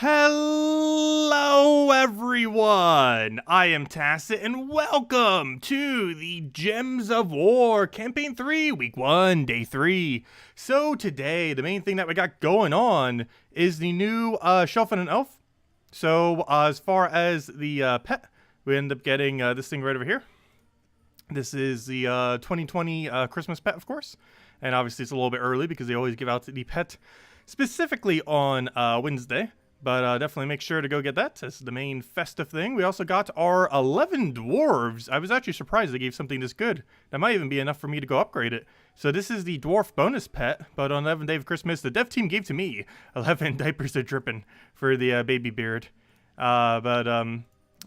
Hello everyone, I am Tacit and welcome to the Gems of War Campaign 3, Week 1, Day 3. So today, the main thing that we got going on is the new Shelf and an Elf. So as far as the pet, we end up getting this thing right over here. This is the 2020 Christmas pet, of course. And obviously it's a little bit early because they always give out the pet specifically on Wednesday. But definitely make sure to go get that. This is the main festive thing. We also got our 11 dwarves. I was actually surprised they gave something this good. That might even be enough for me to go upgrade it. So this is the dwarf bonus pet, but on 11th day of Christmas, the dev team gave to me 11 diapers are dripping for the baby beard.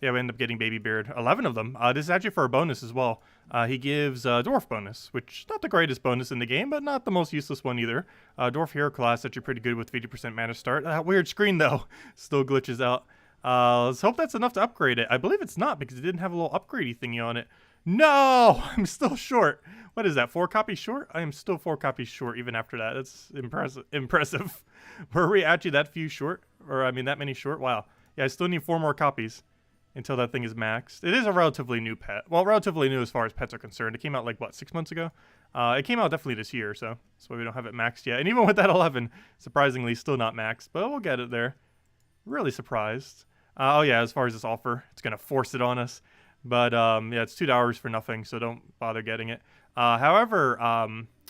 Yeah, we end up getting baby beard. 11 of them. This is actually for a bonus as well. He gives dwarf bonus, which not the greatest bonus in the game, but not the most useless one either. Dwarf hero class actually pretty good with 50% mana start. That weird screen though still glitches out. Let's hope that's enough to upgrade it. I believe it's not because it didn't have a little upgradey thingy on it. No, I'm still short. What is that? 4 copies short? I am still 4 copies short even after that. That's impressive. Were we actually that few short? Or I mean that many short? Wow. Yeah, I still need 4 more copies until that thing is maxed. It is a relatively new pet. Well, relatively new as far as pets are concerned. It came out like, what, 6 months ago? It came out definitely this year, so that's why we don't have it maxed yet. And even with that 11, surprisingly, still not maxed, but we'll get it there. Really surprised. Oh yeah, as far as this offer, it's going to force it on us. But yeah, it's $2 for nothing, so don't bother getting it. However,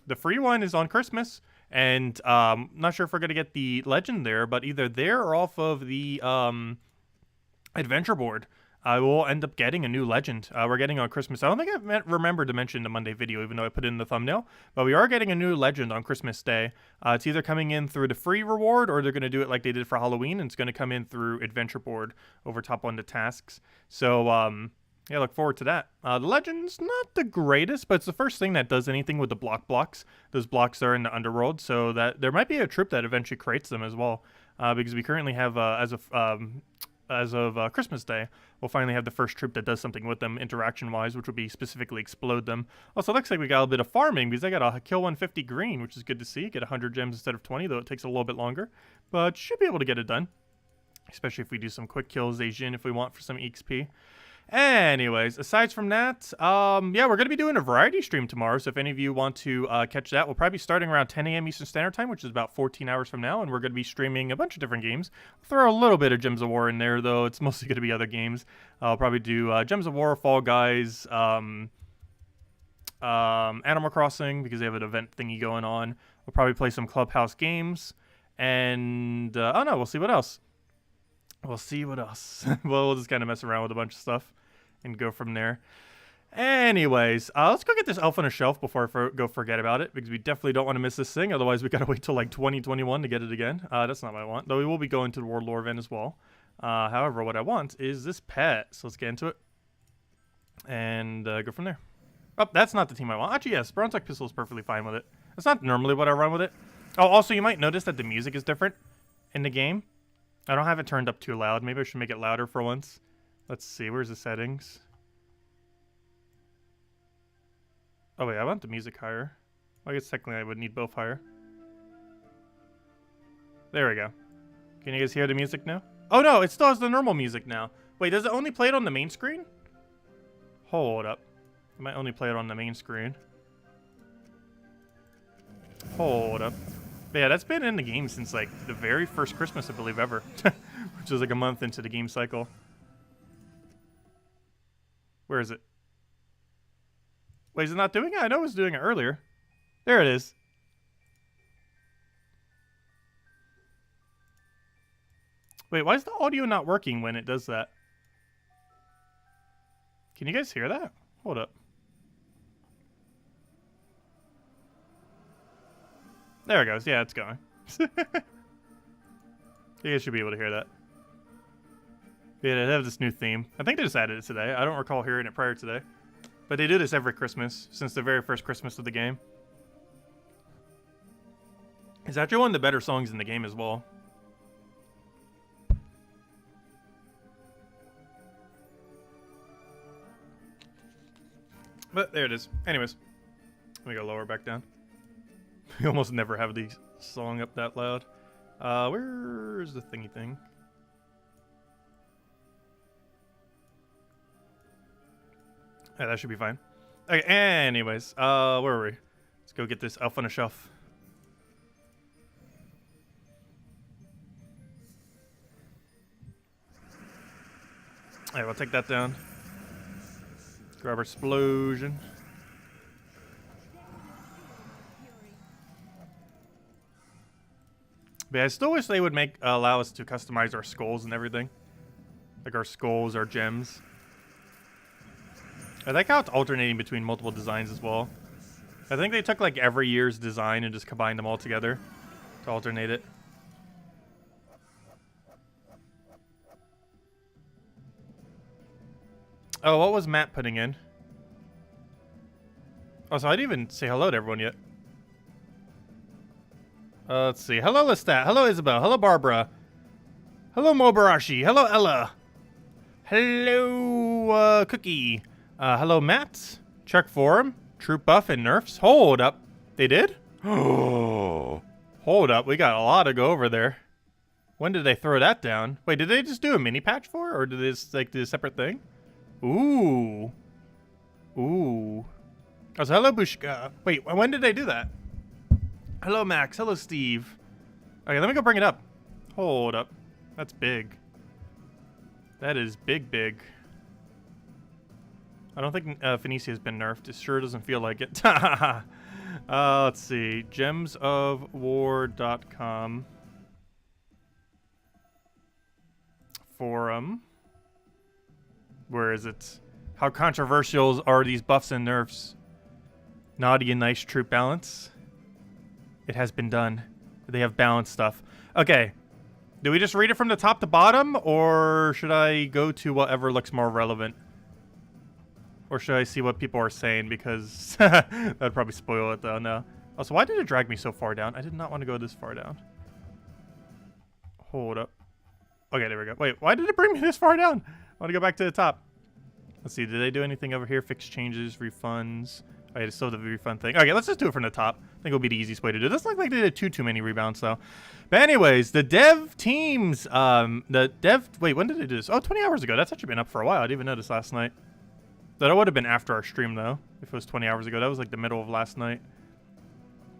the free one is on Christmas, and not sure if we're going to get the legend there, but either there or off of the adventure board, I will end up getting a new legend. We're getting on Christmas. I don't think I remembered to mention the Monday video, even though I put it in the thumbnail. But we are getting a new legend on Christmas Day. It's either coming in through the free reward, or they're going to do it like they did for Halloween, and it's going to come in through adventure board over top on the tasks. So, yeah, look forward to that. The legend's not the greatest, but it's the first thing that does anything with the blocks. Those blocks are in the underworld, so that there might be a troop that eventually creates them as well. Because we currently have, as of Christmas Day, we'll finally have the first troop that does something with them interaction-wise, which will be specifically explode them. Also, looks like we got a bit of farming because I got a kill 150 green, which is good to see. Get 100 gems instead of 20, though it takes a little bit longer. But should be able to get it done, especially if we do some quick kills, Asian, if we want for some EXP. Anyways, aside from that, yeah, we're going to be doing a variety stream tomorrow, so if any of you want to catch that, we'll probably be starting around 10 a.m. Eastern Standard Time, which is about 14 hours from now, and we're going to be streaming a bunch of different games. We'll throw a little bit of Gems of War in there, though. It's mostly going to be other games. I'll probably do Gems of War, Fall Guys, Animal Crossing, because they have an event thingy going on. We'll probably play some Clubhouse games, and, oh no, we'll see what else. We'll see what else. Well, we'll just kind of mess around with a bunch of stuff and go from there. Anyways, let's go get this elf on a shelf before I go forget about it, because we definitely don't want to miss this thing. Otherwise, we got to wait till like 2021 to get it again. That's not what I want, though we will be going to the World Lore event as well. However, what I want is this pet. So let's get into it and go from there. Oh, that's not the team I want. Actually, yes, Bronze Tech Pistol is perfectly fine with it. That's not normally what I run with it. Oh, also, you might notice that the music is different in the game. I don't have it turned up too loud. Maybe I should make it louder for once. Let's see. Where's the settings? Oh, wait. I want the music higher. Well, I guess technically I would need both higher. There we go. Can you guys hear the music now? Oh, no. It still has the normal music now. Wait, does it only play it on the main screen? Hold up. It might only play it on the main screen. Hold up. But yeah, that's been in the game since like the very first Christmas, I believe, ever. Which was like a month into the game cycle. Where is it? Wait, is it not doing it? I know it was doing it earlier. There it is. Wait, why is the audio not working when it does that? Can you guys hear that? Hold up. There it goes. Yeah, it's going. You guys should be able to hear that. Yeah, they have this new theme. I think they just added it today. I don't recall hearing it prior today. But they do this every Christmas, since the very first Christmas of the game. It's actually one of the better songs in the game as well. But there it is. Anyways, let me go lower back down. We almost never have the song up that loud. Where's the thingy thing? Yeah, that should be fine. Okay, anyways, where were we? Let's go get this elf on a shelf. Alright, we'll take that down. Grab our explosion. But I still wish they would allow us to customize our skulls and everything. Like our skulls, our gems. I like how it's alternating between multiple designs as well. I think they took like every year's design and just combined them all together to alternate it. Oh, what was Matt putting in? Oh, so I didn't even say hello to everyone yet. Let's see. Hello, Lestat. Hello, Isabel. Hello, Barbara. Hello, Mobarashi. Hello, Ella. Hello, Cookie. Hello, Matt. Check forum. Troop buff and nerfs. Hold up. They did? Oh. Hold up. We got a lot to go over there. When did they throw that down? Wait, did they just do a mini patch for it? Or did they just, like, do a separate thing? Ooh. Ooh. Oh, so hello, Bushka. Wait, when did they do that? Hello, Max. Hello, Steve. Okay, let me go bring it up. Hold up. That's big. That is big, big. I don't think Phoenicia has been nerfed. It sure doesn't feel like it. Let's see. Gemsofwar.com. Forum. Where is it? How controversial are these buffs and nerfs? Naughty and nice troop balance. It has been done. They have balanced stuff. Okay. Do we just read it from the top to bottom? Or should I go to whatever looks more relevant? Or should I see what people are saying? Because that'd probably spoil it though. No. Also, why did it drag me so far down? I did not want to go this far down. Hold up. Okay, there we go. Wait, why did it bring me this far down? I want to go back to the top. Let's see. Did they do anything over here? Fix changes, refunds. Oh, yeah, still the refund thing. Okay, let's just do it from the top. I think it'll be the easiest way to do it. Doesn't look like they did too many rebounds, though. But anyways, the dev teams, wait, when did they do this? Oh, 20 hours ago. That's actually been up for a while. I didn't even notice last night. That would have been after our stream, though, if it was 20 hours ago. That was like the middle of last night.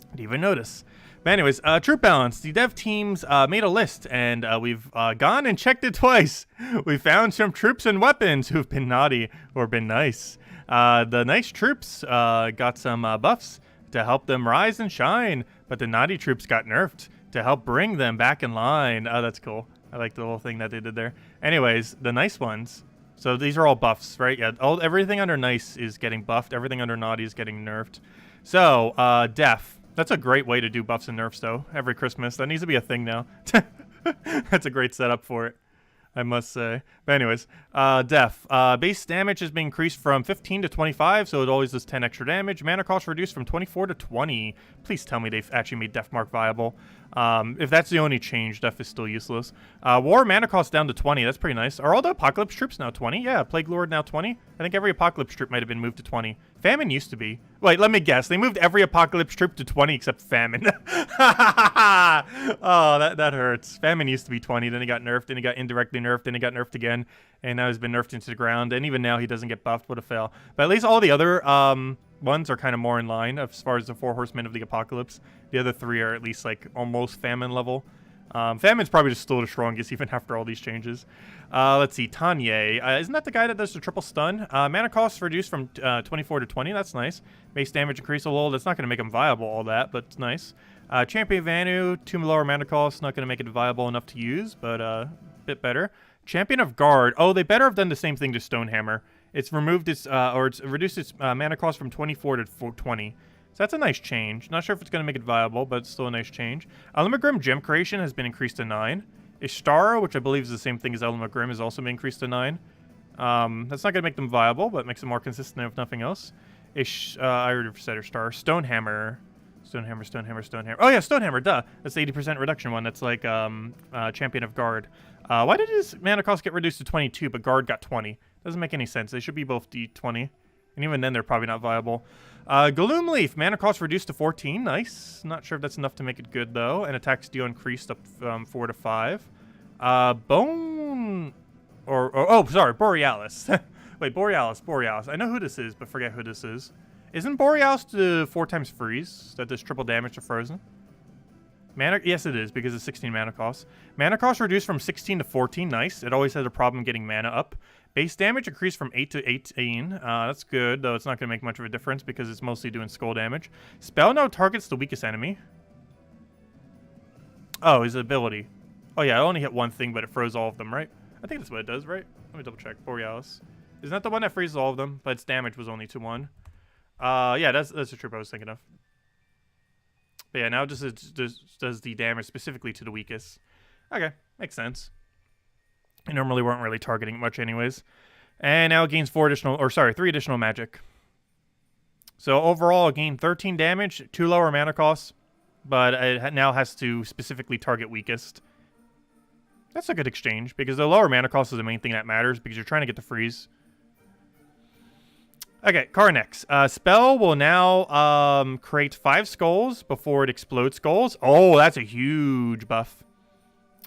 I didn't even notice. But anyways, troop balance. The dev teams made a list, and we've gone and checked it twice. We found some troops and weapons who've been naughty or been nice. The nice troops got some buffs to help them rise and shine, but the naughty troops got nerfed to help bring them back in line. Oh, that's cool. I like the little thing that they did there. Anyways, the nice ones. So these are all buffs, right? Yeah, everything under nice is getting buffed. Everything under naughty is getting nerfed. So, def. That's a great way to do buffs and nerfs, though, every Christmas. That needs to be a thing now. That's a great setup for it, I must say. But anyways, def. Base damage has been increased from 15 to 25, so it always does 10 extra damage. Mana cost reduced from 24 to 20. Please tell me they've actually made Def Mark viable. If that's the only change, Def is still useless. War mana cost down to 20. That's pretty nice. Are all the Apocalypse troops now 20? Yeah, Plague Lord now 20. I think every Apocalypse troop might have been moved to 20. Famine used to be. Wait, let me guess. They moved every Apocalypse troop to 20 except Famine. Oh, that hurts. Famine used to be 20, then he got nerfed, then he got indirectly nerfed, then he got nerfed again, and now he's been nerfed into the ground, and even now he doesn't get buffed. What a fail. But at least all the other ones are kind of more in line as far as the 4 horsemen of the apocalypse. The other 3 are at least like almost famine level. Famine's probably just still the strongest even after all these changes. Let's see, Tanye. Isn't that the guy that does the triple stun? Mana cost reduced from 24 to 20. That's nice. Base damage increase a little. That's not going to make him viable, all that, but it's nice. Champion Vanu, 2 lower mana cost. Not going to make it viable enough to use, but a bit better. Champion of Guard. Oh, they better have done the same thing to Stonehammer. It's removed its, or it's reduced its mana cost from 24 to 20. So that's a nice change. Not sure if it's going to make it viable, but it's still a nice change. Elamagrim Gem Creation has been increased to 9. Ishtara, which I believe is the same thing as Elamagrim, has also been increased to 9. That's not going to make them viable, but makes them more consistent if nothing else. I already said Ishtara. Stonehammer. Stonehammer. Oh yeah, Stonehammer, duh. That's the 80% reduction one. That's like Champion of Guard. Why did his mana cost get reduced to 22, but Guard got 20? Doesn't make any sense. They should be both D20. And even then, they're probably not viable. Gloomleaf, mana cost reduced to 14. Nice. Not sure if that's enough to make it good, though. And attacks deal increased up 4 to 5. Bone... sorry, Borealis. Wait, Borealis, Borealis. I know who this is, but forget who this is. Isn't Borealis the 4 times freeze that does triple damage to Frozen? Mana, yes it is, because it's 16 mana cost. Mana cost reduced from 16 to 14, nice. It always has a problem getting mana up. Base damage increased from 8 to 18. That's good, though it's not going to make much of a difference because it's mostly doing skull damage. Spell now targets the weakest enemy. Oh, his ability. Oh yeah, I only hit one thing, but it froze all of them, right? I think that's what it does, right? Let me double check. Borealis. Isn't that the one that freezes all of them? But its damage was only 2-1. Yeah, that's the troop I was thinking of. But yeah, now it just does the damage specifically to the weakest. Okay, makes sense. I normally weren't really targeting much anyways. And now it gains 3 additional magic. So overall, it gained 13 damage, 2 lower mana costs, but it now has to specifically target weakest. That's a good exchange, because the lower mana cost is the main thing that matters, because you're trying to get the freeze. Okay, Carnex. Spell will now create 5 skulls before it explodes skulls. Oh, that's a huge buff.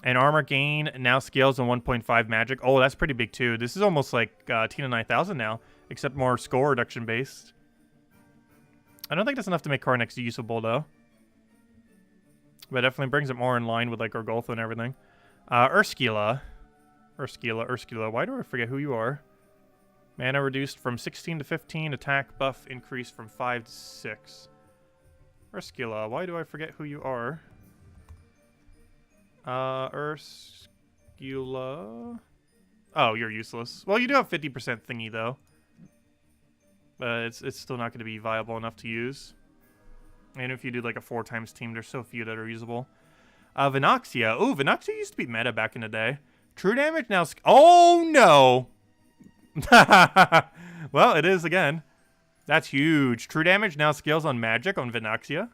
And armor gain now scales on 1.5 magic. Oh, that's pretty big too. This is almost like Tina 9000 now, except more skull reduction based. I don't think that's enough to make Carnex usable though. But it definitely brings it more in line with like Urgoltha and everything. Urskila. Why do I forget who you are? Mana reduced from 16 to 15. Attack buff increased from 5 to 6. Urskila. Why do I forget who you are? Urskila. Oh, you're useless. Well, you do have 50% thingy though. But it's still not going to be viable enough to use. And if you do like a 4 times team, there's so few that are usable. Venoxia. Oh, Venoxia used to be meta back in the day. True damage now. Oh no. Well, it is again. That's huge. True damage now scales on magic on Venoxia.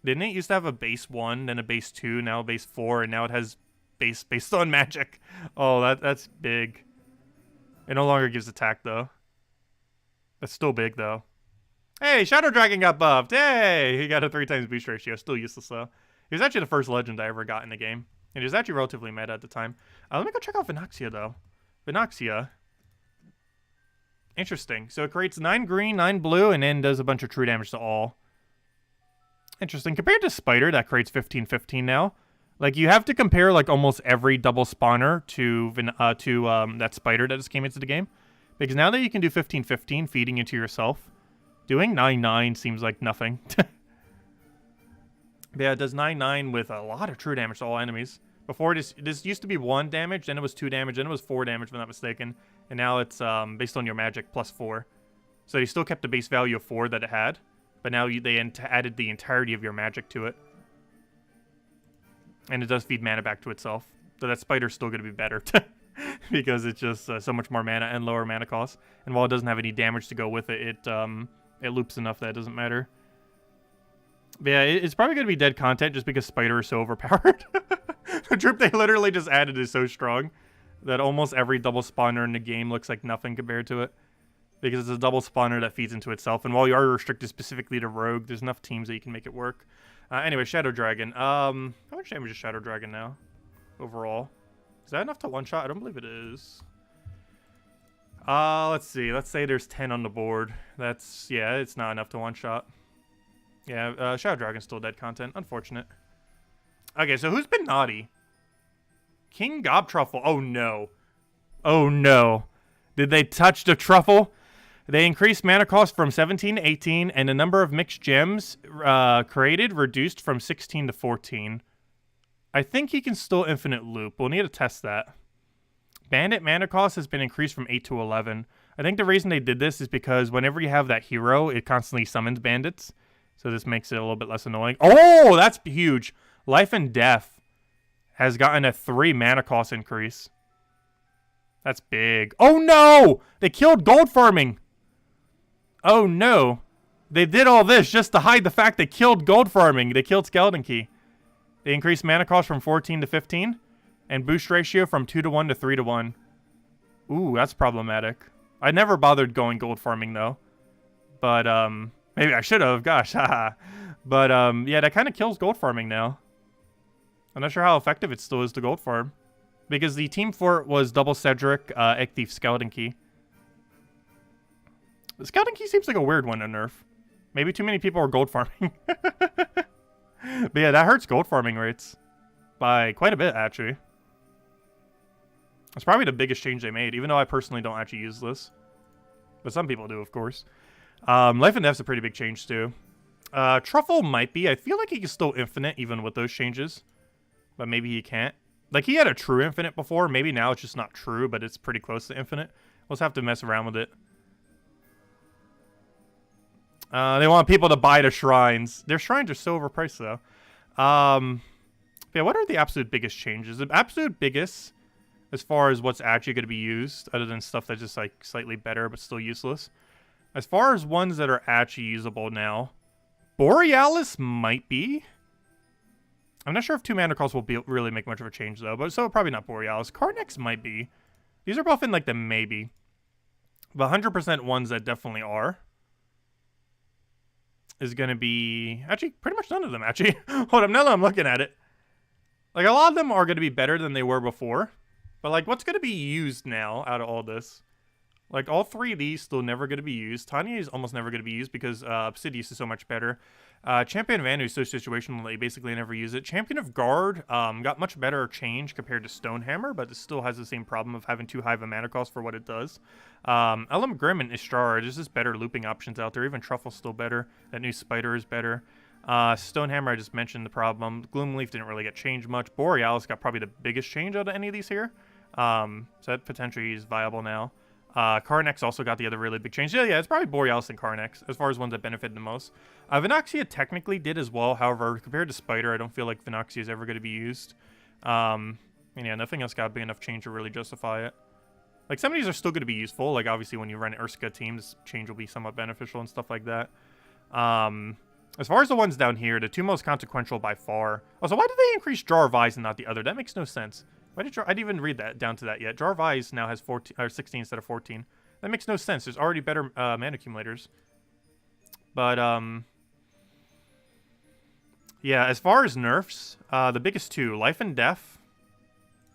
Didn't it used to have a base 1, then a base 2, now a base 4, and now it has base based on magic? Oh, that's big. It no longer gives attack though. That's still big though. Hey, Shadow Dragon got buffed. Hey, he got a 3 times boost ratio. Still useless though. He was actually the first legend I ever got in the game. And he was actually relatively meta at the time. Let me go check out Venoxia though. Venoxia. Interesting. So it creates 9 green, 9 blue, and then does a bunch of true damage to all. Interesting. Compared to Spider, that creates 15-15 now. Like, you have to compare, like, almost every double spawner to that Spider that just came into the game. Because now that you can do 15-15, feeding into yourself, doing 9-9 seems like nothing. But yeah, it does 9-9 with a lot of true damage to all enemies. Before, this used to be 1 damage, then it was 2 damage, then it was 4 damage, if I'm not mistaken. And now it's based on your magic plus 4. So you still kept the base value of 4 that it had. But now they added the entirety of your magic to it. And it does feed mana back to itself. So that Spider's still going to be better. Because it's just so much more mana and lower mana cost. And while it doesn't have any damage to go with it, it loops enough that it doesn't matter. But yeah, it's probably going to be dead content just because Spider is so overpowered. The troop they literally just added is so strong that almost every double spawner in the game looks like nothing compared to it. Because it's a double spawner that feeds into itself. And while you are restricted specifically to Rogue, there's enough teams that you can make it work. Anyway, Shadow Dragon. How much damage is Shadow Dragon now? Overall. Is that enough to one-shot? I don't believe it is. Let's see. Let's say there's 10 on the board. Yeah, it's not enough to one-shot. Yeah, Shadow Dragon's still dead content. Unfortunate. Okay, so who's been naughty? King Gobtruffle. Oh, no. Oh, no. Did they touch the truffle? They increased mana cost from 17 to 18, and the number of mixed gems created reduced from 16 to 14. I think he can still infinite loop. We'll need to test that. Bandit mana cost has been increased from 8 to 11. I think the reason they did this is because whenever you have that hero, it constantly summons bandits. So this makes it a little bit less annoying. Oh, that's huge. Life and Death has gotten a 3 mana cost increase. That's big. Oh, no! They killed gold farming. Oh, no. They did all this just to hide the fact they killed gold farming. They killed Skeleton Key. They increased mana cost from 14 to 15. And boost ratio from 2 to 1 to 3 to 1. Ooh, that's problematic. I never bothered going gold farming, though. But, maybe I should have. Gosh, haha. But, yeah, that kind of kills gold farming now. I'm not sure how effective it still is to gold farm. Because the team fort was double Cedric, Egg Thief, Skeleton Key. The Skeleton Key seems like a weird one to nerf. Maybe too many people are gold farming. But yeah, that hurts gold farming rates. By quite a bit, actually. It's probably the biggest change they made, even though I personally don't actually use this. But some people do, of course. Life and Death's a pretty big change, too. Truffle might be. I feel like he can still infinite, even with those changes. But maybe he can't. Like, he had a true infinite before. Maybe now it's just not true, but it's pretty close to infinite. We'll just have to mess around with it. They want people to buy the shrines. Their shrines are so overpriced, though. Yeah, what are the absolute biggest changes? The absolute biggest, as far as what's actually going to be used, other than stuff that's just, like, slightly better but still useless. As far as ones that are actually usable now, Borealis might be. I'm not sure if 2 mana costs will really make much of a change, though. But so probably not Borealis. Karnex might be. These are both in, like, the maybe. But 100% ones that definitely are. Is going to be... Actually, pretty much none of them, actually. Hold up, now that I'm looking at it. Like, a lot of them are going to be better than they were before. But, like, what's going to be used now out of all this? Like, all 3 of these still never going to be used. Tanya is almost never going to be used because Obsidius is so much better. Champion of Anu is so situational that you basically never use it. Champion of Guard got much better change compared to Stonehammer, but it still has the same problem of having too high of a mana cost for what it does. Elam Grim and Ishtar, there's just better looping options out there. Even Truffle's still better. That new Spider is better. Stonehammer, I just mentioned the problem. Gloomleaf didn't really get changed much. Borealis got probably the biggest change out of any of these here. So that potentially is viable now. Karnex also got the other really big change. Yeah, it's probably Borealis and Karnex, as far as ones that benefited the most. Vinoxia technically did as well. However, compared to Spider, I don't feel like Vinoxia is ever going to be used. And yeah, nothing else got a big enough change to really justify it. Like, some of these are still going to be useful. Like, obviously, when you run an Urska team, this change will be somewhat beneficial and stuff like that. As far as the ones down here, the 2 most consequential by far. Also, why did they increase Jar of Eyes and not the other? That makes no sense. Why did I didn't even read that down to that yet. Jar of Eyes now has 14 or 16 instead of 14. That makes no sense. There's already better mana accumulators. But yeah, as far as nerfs, the biggest 2, Life and Death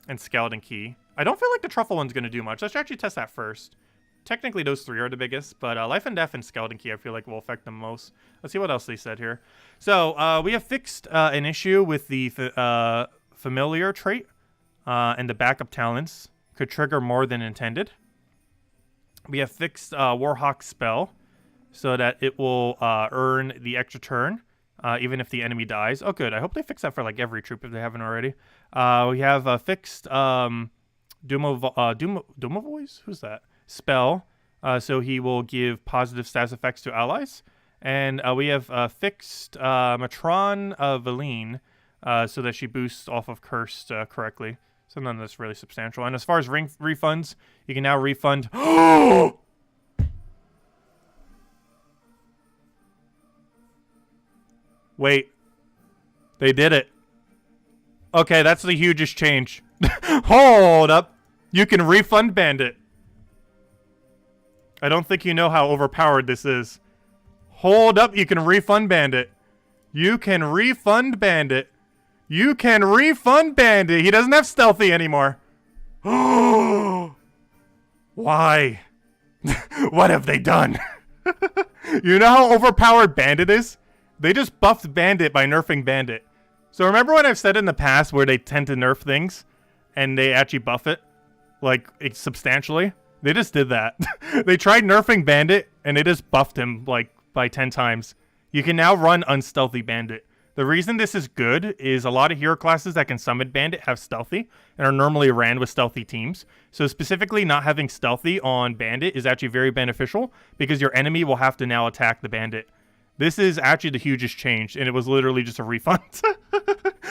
and Skeleton Key. I don't feel like the Truffle one's going to do much. Let's actually test that first. Technically, those 3 are the biggest, but Life and Death and Skeleton Key I feel like will affect them most. Let's see what else they said here. So, we have fixed an issue with the Familiar trait. And the backup talents could trigger more than intended. We have fixed Warhawk spell so that it will earn the extra turn even if the enemy dies. Oh, good. I hope they fix that for like every troop if they haven't already. We have fixed Dumovoi's? Who's that? Spell. So he will give positive status effects to allies. And we have fixed Matron Valine so that she boosts off of Cursed correctly. So none of that's really substantial. And as far as refunds, you can now refund... Wait. They did it. Okay, that's the hugest change. Hold up. You can refund Bandit. I don't think you know how overpowered this is. Hold up. You can refund Bandit. You can refund Bandit. You can refund Bandit. He doesn't have Stealthy anymore. Why? What have they done? You know how overpowered Bandit is? They just buffed Bandit by nerfing Bandit. So remember what I've said in the past where they tend to nerf things and they actually buff it? Like, substantially? They just did that. They tried nerfing Bandit and they just buffed him, like, by 10 times. You can now run Unstealthy Bandit. The reason this is good is a lot of hero classes that can summon Bandit have Stealthy and are normally ran with Stealthy teams. So specifically not having Stealthy on Bandit is actually very beneficial because your enemy will have to now attack the Bandit. This is actually the hugest change, and it was literally just a refund.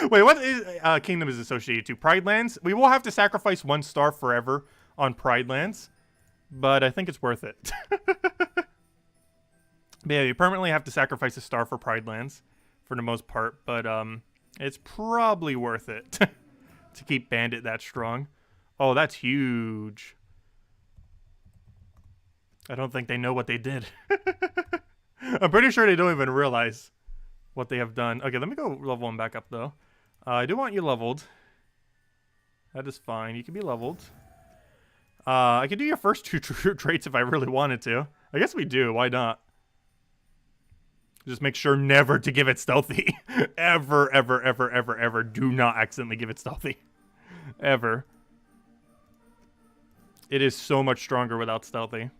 Wait, what is Kingdom is associated to? Pride Lands? We will have to sacrifice 1 star forever on Pride Lands, but I think it's worth it. Yeah, you permanently have to sacrifice a star for Pride Lands. For the most part, but it's probably worth it to keep Bandit that strong. Oh, that's huge. I don't think they know what they did. I'm pretty sure they don't even realize what they have done. Okay, let me go level 1 back up, though. I do want you leveled. That is fine. You can be leveled. I could do your first two traits if I really wanted to. I guess we do. Why not? Just make sure never to give it stealthy. Ever, ever, ever, ever, ever. Do not accidentally give it stealthy. Ever. It is so much stronger without stealthy.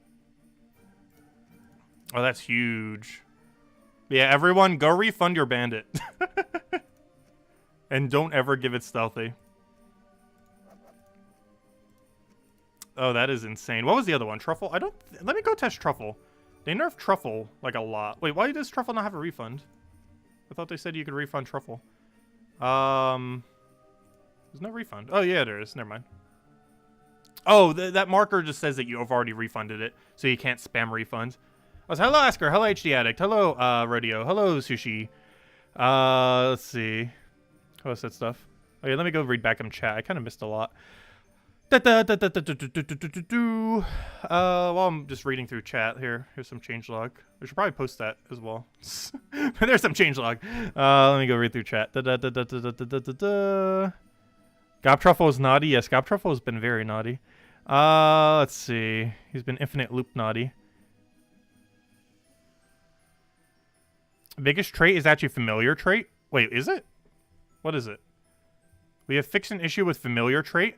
Oh, that's huge. Yeah, everyone, go refund your bandit. And don't ever give it stealthy. Oh, that is insane. What was the other one? Truffle? Let me go test Truffle. They nerfed Truffle, like, a lot. Wait, why does Truffle not have a refund? I thought they said you could refund Truffle. There's no refund. Oh, yeah, there is. Never mind. Oh, that marker just says that you have already refunded it, so you can't spam refunds. Oh, so hello, Asker. Hello, HD Addict. Hello, Rodeo. Hello, Sushi. Let's see. What's that stuff? Okay, let me go read back in chat. I kind of missed a lot. While I'm just reading through chat here, here's some changelog. I should probably post that as well. But there's some changelog. Let me go read through chat. Gob Truffle is naughty. Yes, Gob Truffle has been very naughty. Let's see. He's been infinite loop naughty. Biggest trait is actually familiar trait. Wait, is it? What is it? We have fixed an issue with familiar trait.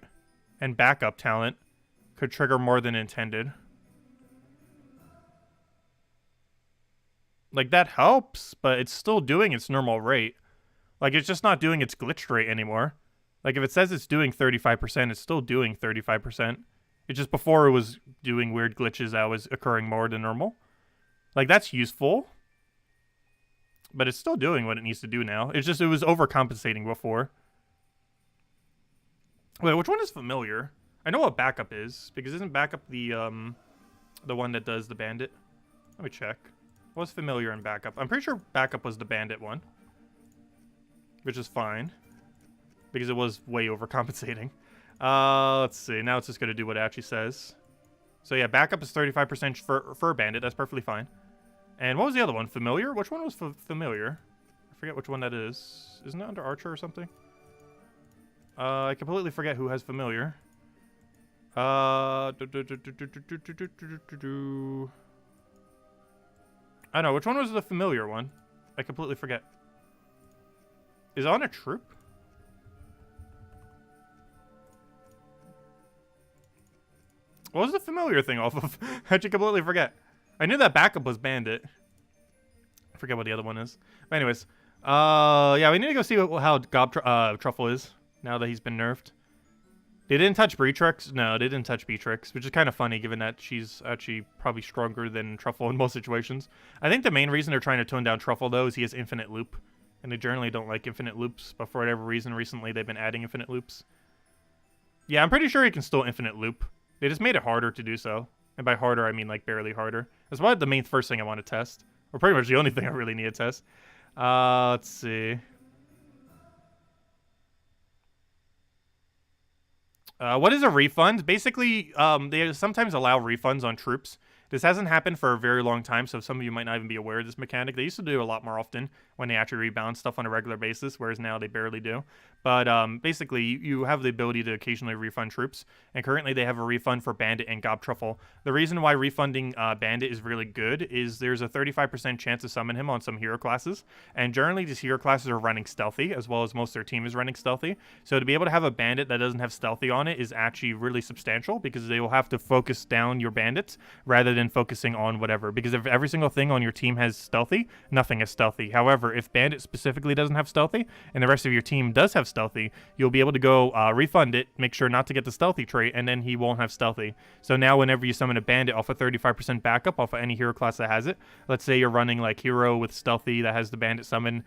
And backup talent could trigger more than intended. Like, that helps, but it's still doing its normal rate. Like, it's just not doing its glitched rate anymore. Like, if it says it's doing 35%, it's still doing 35%. It's just before it was doing weird glitches that was occurring more than normal. Like, that's useful. But it's still doing what it needs to do now. It's just, it was overcompensating before. Wait, which one is familiar? I know what backup is, because isn't backup the one that does the bandit? Let me check. What's familiar in backup? I'm pretty sure backup was the bandit one. Which is fine. Because it was way overcompensating. Let's see. Now it's just going to do what it actually says. So yeah, backup is 35% for a bandit. That's perfectly fine. And what was the other one? Familiar? Which one was familiar? I forget which one that is. Isn't it under Archer or something? I completely forget who has familiar. I don't know. Which one was the familiar one? I completely forget. Is it on a troop? What was the familiar thing off of? How'd you completely forget? I knew that backup was bandit. I forget what the other one is. But anyways. Yeah, we need to go see how Gob Truffle is. Now that he's been nerfed. They didn't touch Beatrix? No, they didn't touch Beatrix, which is kind of funny given that she's actually probably stronger than Truffle in most situations. I think the main reason they're trying to tone down Truffle, though, is he has infinite loop. And they generally don't like infinite loops, but for whatever reason, recently they've been adding infinite loops. Yeah, I'm pretty sure he can still infinite loop. They just made it harder to do so. And by harder, I mean like barely harder. That's why the main first thing I want to test. Or pretty much the only thing I really need to test. Let's see. What is a refund? Basically, they sometimes allow refunds on troops. This hasn't happened for a very long time, so some of you might not even be aware of this mechanic. They used to do a lot more often when they actually rebound stuff on a regular basis, whereas now they barely do. But basically, you have the ability to occasionally refund troops, and currently they have a refund for Bandit and Gob Truffle. The reason why refunding Bandit is really good is there's a 35% chance to summon him on some hero classes, and generally these hero classes are running stealthy, as well as most of their team is running stealthy. So to be able to have a Bandit that doesn't have stealthy on it is actually really substantial, because they will have to focus down your bandits rather than focusing on whatever. Because if every single thing on your team has stealthy, nothing is stealthy. However, if Bandit specifically doesn't have stealthy, and the rest of your team does have stealthy, you'll be able to go refund it, make sure not to get the stealthy trait, and then he won't have stealthy. So now whenever you summon a Bandit off a 35% backup off of any hero class that has it, let's say you're running like hero with stealthy that has the Bandit summon,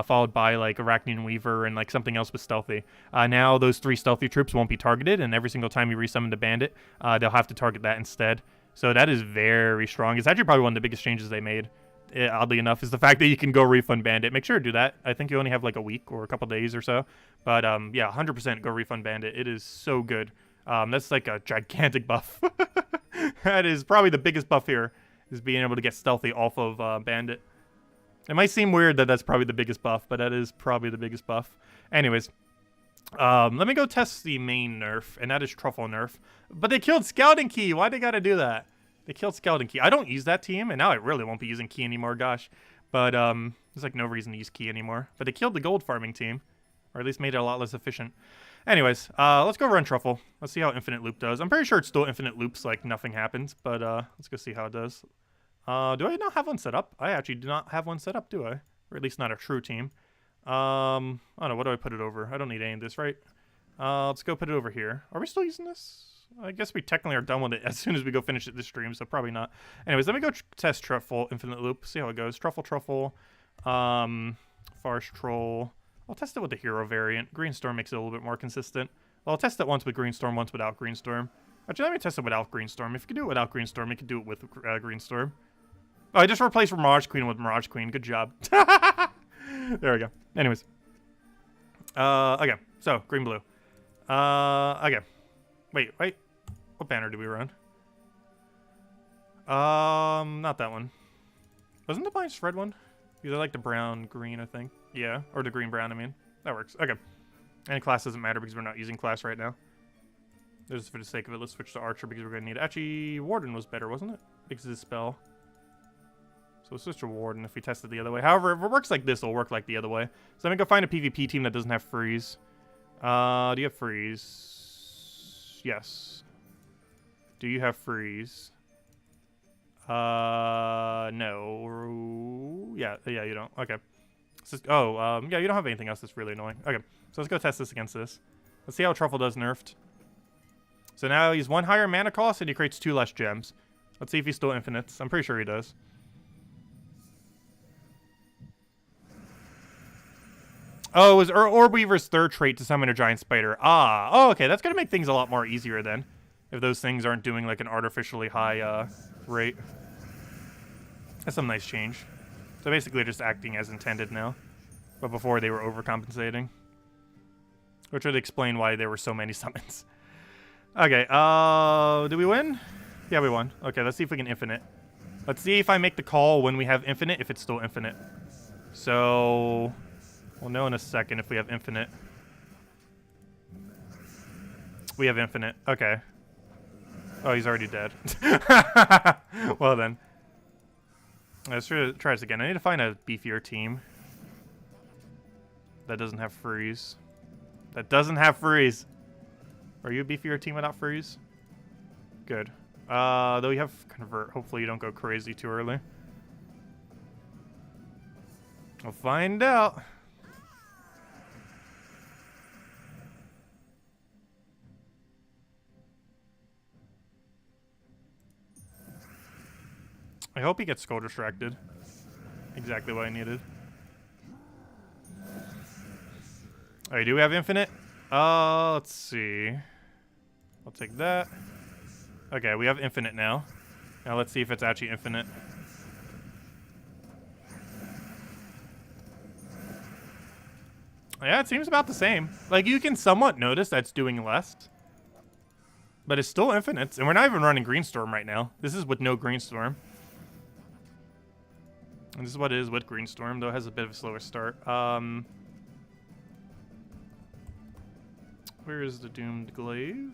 followed by like Arachnean Weaver and like something else with stealthy. Now those 3 stealthy troops won't be targeted, and every single time you resummon the Bandit, they'll have to target that instead. So that is very strong. It's actually probably one of the biggest changes they made, oddly enough, is the fact that you can go refund Bandit. Make sure to do that. I think you only have like a week or a couple days or so. But yeah, 100% go refund Bandit. It is so good. That's like a gigantic buff. That is probably the biggest buff here, is being able to get stealthy off of Bandit. It might seem weird that that's probably the biggest buff, but that is probably the biggest buff. Anyways, Let me go test the main nerf, and that is Truffle nerf. But they killed Scouting Key. Why they gotta do that? They killed Scouting Key. I don't use that team, and now I really won't be using Key anymore. Gosh, but there's like no reason to use Key anymore. But they killed the gold farming team, or at least made it a lot less efficient. Anyways, let's go run Truffle. Let's see how Infinite Loop does. I'm pretty sure it's still Infinite Loops, like nothing happens. But let's go see how it does. Do I not have one set up? I actually do not have one set up, do I? Or at least not a true team. I don't know. What do I put it over? I don't need any of this, right? Let's go put it over here. Are we still using this? I guess we technically are done with it as soon as we go finish it this stream, so probably not. Anyways, let me go test Truffle Infinite Loop, see how it goes. Truffle, Farce Troll. I'll test it with the hero variant. Greenstorm makes it a little bit more consistent. Well, I'll test it once with Greenstorm, once without Greenstorm. Actually, let me test it without Greenstorm. If you can do it without Greenstorm, you can do it with Greenstorm. Oh, I just replaced Mirage Queen with Mirage Queen. Good job. There we go. Anyways. Okay. So, green-blue. Okay. Wait. What banner do we run? Not that one. Wasn't the Binds red one? Either like the brown-green, I think. Yeah, or the green-brown, I mean. That works. Okay. And class doesn't matter because we're not using class right now. Just for the sake of it, let's switch to Archer because we're going to need it. Actually, Warden was better, wasn't it? Because of the spell. So we'll switch to Warden if we test it the other way. However, if it works like this, it'll work like the other way. So I'm going to go find a PvP team that doesn't have freeze. Do you have freeze? Yes. Do you have freeze? No. Yeah, you don't. Okay. Yeah, you don't have anything else that's really annoying. Okay, so let's go test this against this. Let's see how Truffle does nerfed. So now he's 1 higher mana cost and he creates 2 less gems. Let's see if he's still infinites. I'm pretty sure he does. Oh, it was Orbweaver's third trait to summon a giant spider. Ah, oh, okay, that's gonna make things a lot more easier then. If those things aren't doing like an artificially high rate. That's some nice change. So basically just acting as intended now. But before they were overcompensating. Which would explain why there were so many summons. Okay, did we win? Yeah, we won. Okay, let's see if we can infinite. Let's see if I make the call when we have infinite, if it's still infinite. So we'll know in a second if we have infinite. We have infinite. Okay. Oh, he's already dead. Well then. Let's try this again. I need to find a beefier team. That doesn't have freeze. That doesn't have freeze. Are you a beefier team without freeze? Good. Though you have convert. Hopefully you don't go crazy too early. We'll find out. I hope he gets skull distracted. Exactly what I needed. Alright, do we have infinite? Let's see. I'll take that. Okay, we have infinite now. Now let's see if it's actually infinite. Yeah, it seems about the same. Like, you can somewhat notice that's doing less. But it's still infinite. And we're not even running Greenstorm right now. This is with no Greenstorm. And this is what it is with Greenstorm, though it has a bit of a slower start. Where is the Doomed Glaive?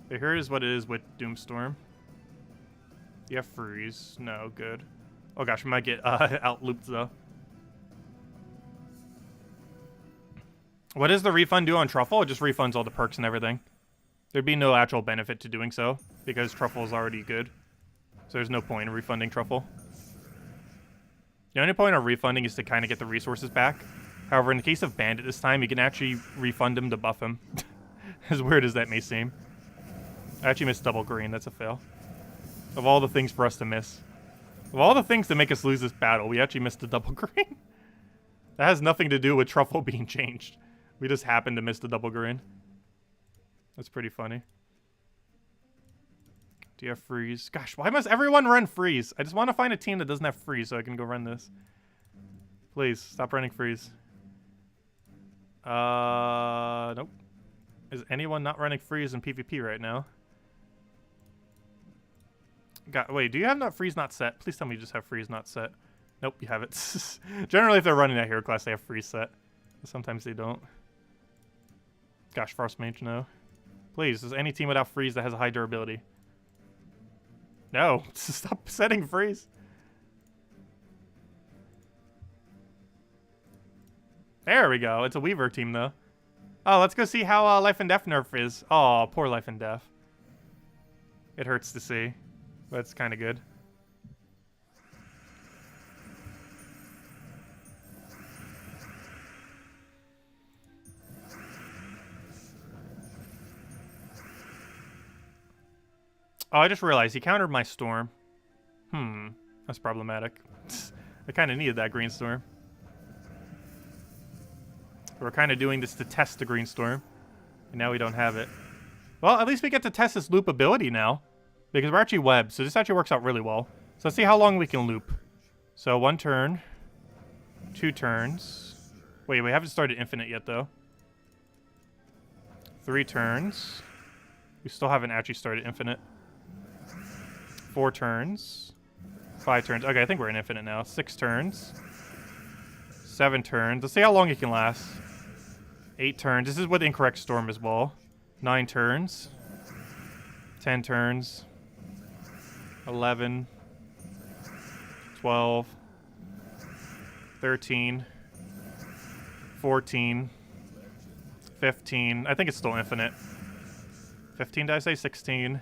Okay, here is what it is with Doomstorm. You have freeze. No, good. Oh gosh, we might get out-looped though. What does the refund do on Truffle? It just refunds all the perks and everything. There'd be no actual benefit to doing so, because Truffle is already good. So there's no point in refunding Truffle. The only point of refunding is to kind of get the resources back. However, in the case of Bandit this time, you can actually refund him to buff him. As weird as that may seem. I actually missed double green. That's a fail. Of all the things for us to miss. Of all the things to make us lose this battle, we actually missed the double green. That has nothing to do with Truffle being changed. We just happened to miss the double green. That's pretty funny. Do you have freeze? Gosh, why must everyone run freeze? I just want to find a team that doesn't have freeze so I can go run this. Please, stop running freeze. Nope. Is anyone not running freeze in PvP right now? Wait, do you have freeze not set? Please tell me you just have freeze not set. Nope, you have it. Generally, if they're running that hero class, they have freeze set. Sometimes they don't. Gosh, Frost Mage, no. Please, is any team without freeze that has a high durability? No, stop setting freeze. There we go. It's a Weaver team, though. Oh, let's go see how Life and Death nerf is. Oh, poor Life and Death. It hurts to see, but it's kind of good. Oh, I just realized he countered my Storm. That's problematic. I kind of needed that Green Storm. We're kind of doing this to test the Green Storm, and now we don't have it. Well, at least we get to test this loop ability now, because we're actually webbed, so this actually works out really well. So let's see how long we can loop. So 1 turn, 2 turns. Wait, we haven't started Infinite yet, though. 3 turns. We still haven't actually started Infinite. 4 turns. 5 turns. Okay, I think we're in Infinite now. 6 turns. 7 turns. Let's see how long it can last. 8 turns. This is with Incorrect Storm as well. 9 turns. 10 turns. 11. 12. 13. 14. 15. I think it's still Infinite. 15, did I say? 16.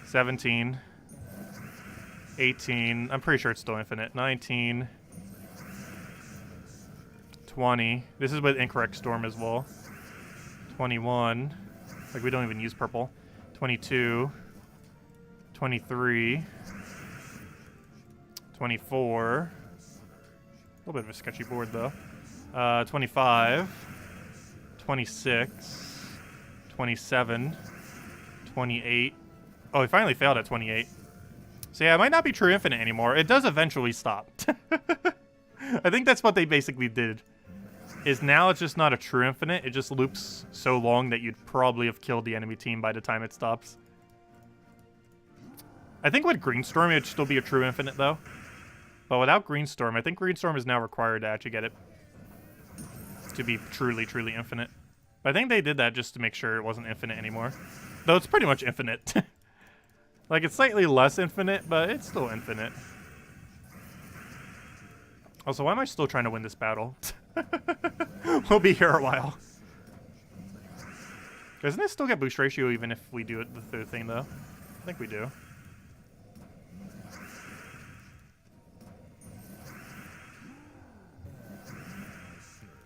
17. 18. I'm pretty sure it's still Infinite. 19. 20. This is with Incorrect Storm as well. 21. Like, we don't even use purple. 22. 23. 24. A little bit of a sketchy board, though. 25. 26. 27. 28. Oh, he finally failed at 28. So yeah, it might not be true infinite anymore. It does eventually stop. I think that's what they basically did. Is now it's just not a true infinite. It just loops so long that you'd probably have killed the enemy team by the time it stops. I think with Greenstorm, it would still be a true infinite, though. But without Greenstorm, I think Greenstorm is now required to actually get it to be truly, truly infinite. But I think they did that just to make sure it wasn't infinite anymore. Though it's pretty much infinite. Like, it's slightly less infinite, but it's still infinite. Also, why am I still trying to win this battle? We'll be here a while. Doesn't it still get boost ratio even if we do it the third thing, though? I think we do.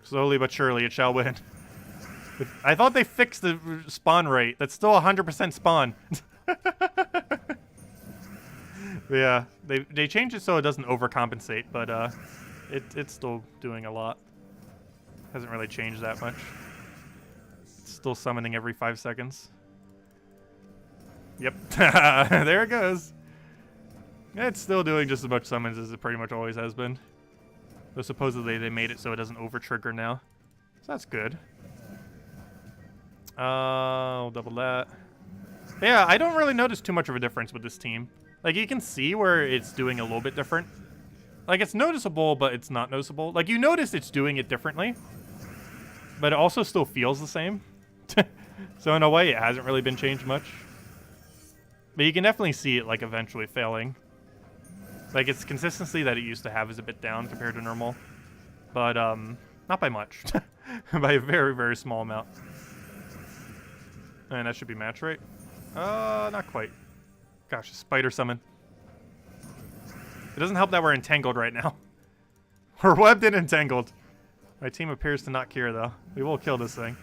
Slowly but surely, it shall win. I thought they fixed the spawn rate. That's still 100% spawn. Yeah, they changed it so it doesn't overcompensate, but it's still doing a lot. Hasn't really changed that much. It's still summoning every 5 seconds. Yep, there it goes. It's still doing just as much summons as it pretty much always has been. Though supposedly they made it so it doesn't over-trigger now. So that's good. I'll double that. Yeah, I don't really notice too much of a difference with this team. Like, you can see where it's doing a little bit different. Like, it's noticeable, but it's not noticeable. Like, you notice it's doing it differently, but it also still feels the same. So in a way, it hasn't really been changed much. But you can definitely see it, like, eventually failing. Like, its consistency that it used to have is a bit down compared to normal. But, not by much. By a very, very small amount. And that should be match, right? Not quite. Gosh, a spider summon. It doesn't help that we're entangled right now. We're webbed and entangled. My team appears to not care, though. We will kill this thing.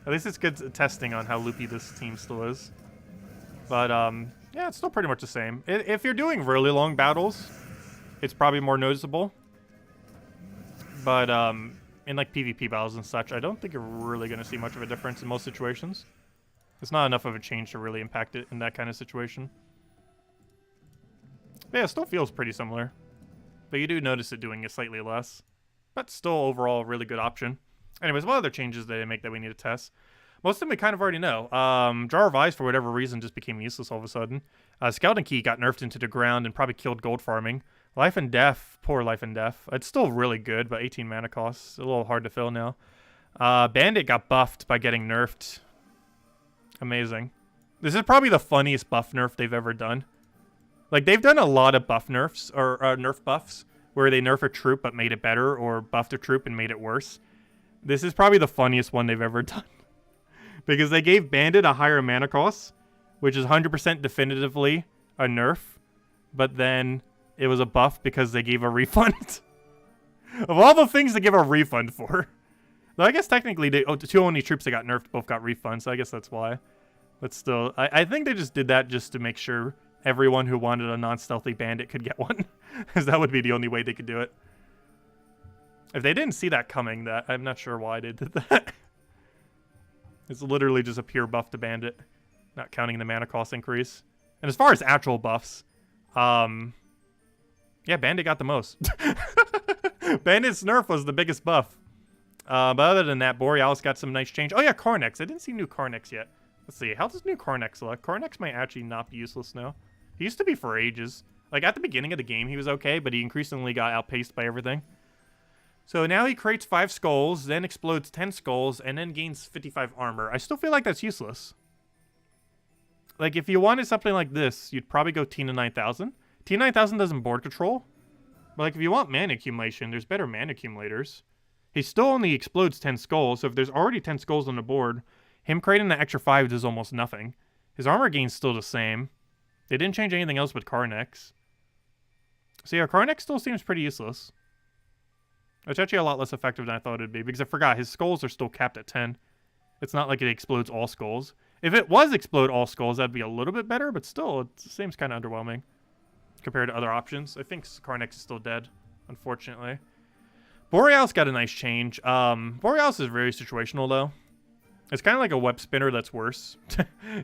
At least it's good testing on how loopy this team still is. But, yeah, it's still pretty much the same. If you're doing really long battles, it's probably more noticeable. But, in, like, PvP battles and such, I don't think you're really going to see much of a difference in most situations. It's not enough of a change to really impact it in that kind of situation. But yeah, it still feels pretty similar. But you do notice it doing it slightly less. But still, overall, a really good option. Anyways, what other changes did they make that we need to test? Most of them we kind of already know. Jar of Eyes, for whatever reason, just became useless all of a sudden. Skeleton Key got nerfed into the ground and probably killed gold farming. Life and Death, poor Life and Death. It's still really good, but 18 mana costs. A little hard to fill now. Bandit got buffed by getting nerfed. Amazing. This is probably the funniest buff nerf they've ever done. Like, they've done a lot of buff nerfs, or nerf buffs, where they nerf a troop but made it better, or buffed a troop and made it worse. This is probably the funniest one they've ever done. Because they gave Bandit a higher mana cost, which is 100% definitively a nerf, but then it was a buff because they gave a refund. Of all the things to give a refund for. Though I guess technically, the two only troops that got nerfed both got refunds, so I guess that's why. But still, I think they just did that just to make sure everyone who wanted a non-stealthy bandit could get one. Because that would be the only way they could do it. If they didn't see that coming, I'm not sure why they did that. It's literally just a pure buff to bandit, not counting the mana cost increase. And as far as actual buffs, yeah, bandit got the most. Bandit's nerf was the biggest buff. But other than that, Borealis got some nice change. Oh yeah, Cornex. I didn't see new Cornex yet. Let's see. How does new Cornex look? Cornex might actually not be useless now. He used to be for ages. Like, at the beginning of the game, he was okay, but he increasingly got outpaced by everything. So now he creates 5 skulls, then explodes 10 skulls, and then gains 55 armor. I still feel like that's useless. Like, if you wanted something like this, you'd probably go Tina 9000. Tina 9000 doesn't board control. But, like, if you want mana accumulation, there's better mana accumulators. He still only explodes 10 skulls, so if there's already 10 skulls on the board, him creating the extra 5 does almost nothing. His armor gain's still the same. They didn't change anything else with Cornex. So yeah, Cornex still seems pretty useless. It's actually a lot less effective than I thought it'd be, because I forgot, his skulls are still capped at 10. It's not like it explodes all skulls. If it was explode all skulls, that'd be a little bit better, but still, it seems kind of underwhelming compared to other options. I think Cornex is still dead, unfortunately. Borealis got a nice change. Borealis is very situational, though. It's kind of like a web spinner that's worse,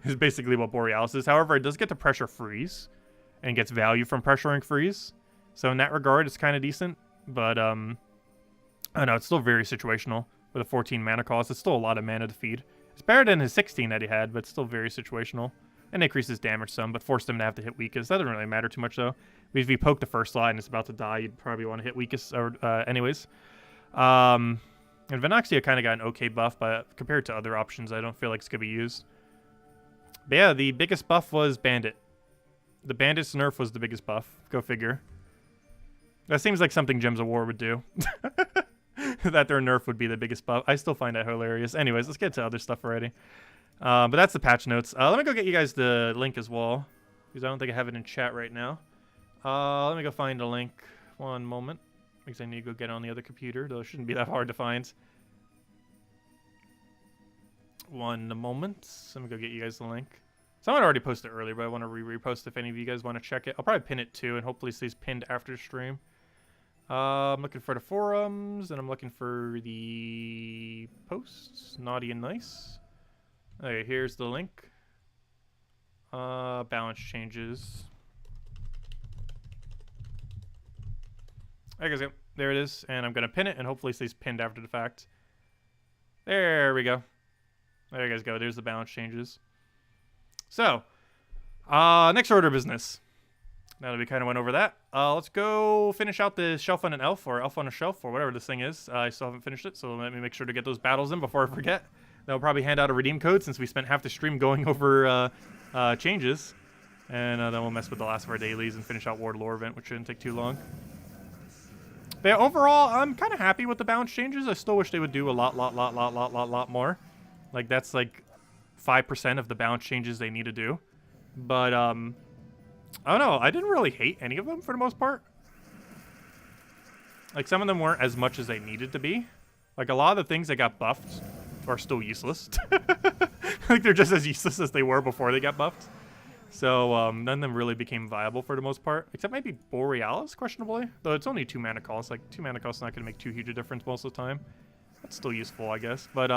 is basically what Borealis is. However, it does get to pressure freeze, and gets value from pressuring freeze. So in that regard, it's kind of decent, but, I don't know, it's still very situational with a 14 mana cost. It's still a lot of mana to feed. It's better than his 16 that he had, but still very situational. And increases damage some, but forced him to have to hit weakest. That doesn't really matter too much, though. If you poke the first slide and it's about to die, you'd probably want to hit weakest, or anyways. And Venoxia kind of got an okay buff, but compared to other options, I don't feel like it's going to be used. But yeah, the biggest buff was Bandit. The Bandit's nerf was the biggest buff. Go figure. That seems like something Gems of War would do. That their nerf would be the biggest buff. I still find that hilarious. Anyways, let's get to other stuff already. But that's the patch notes. Let me go get you guys the link as well, because I don't think I have it in chat right now. Let me go find a link. One moment, because I need to go get it on the other computer, though it shouldn't be that hard to find. One moment. Let me go get you guys the link. Someone already posted it earlier, but I want to repost if any of you guys want to check it. I'll probably pin it too, and hopefully it stays pinned after the stream. I'm looking for the forums, and I'm looking for the posts. Naughty and nice. Okay, here's the link. Balance changes. There you go. There it is. And I'm going to pin it, and hopefully it stays pinned after the fact. There we go. There you guys go. There's the balance changes. So, next order of business. Now that we kind of went over that, let's go finish out the Shelf on an Elf, or Elf on a Shelf, or whatever this thing is. I still haven't finished it, so let me make sure to get those battles in before I forget. They'll probably hand out a redeem code since we spent half the stream going over changes. And then we'll mess with the last of our dailies and finish out Ward Lore event, which shouldn't take too long. But yeah, overall, I'm kind of happy with the balance changes. I still wish they would do a lot more. Like, that's like 5% of the balance changes they need to do. But, I don't know. I didn't really hate any of them for the most part. Like, some of them weren't as much as they needed to be. Like, a lot of the things that got buffed are still useless. Like, they're just as useless as they were before they got buffed. So, none of them really became viable for the most part. Except maybe Borealis, questionably. Though it's only 2 mana cost. Like, 2 mana cost is not going to make too huge a difference most of the time. That's still useful, I guess. But,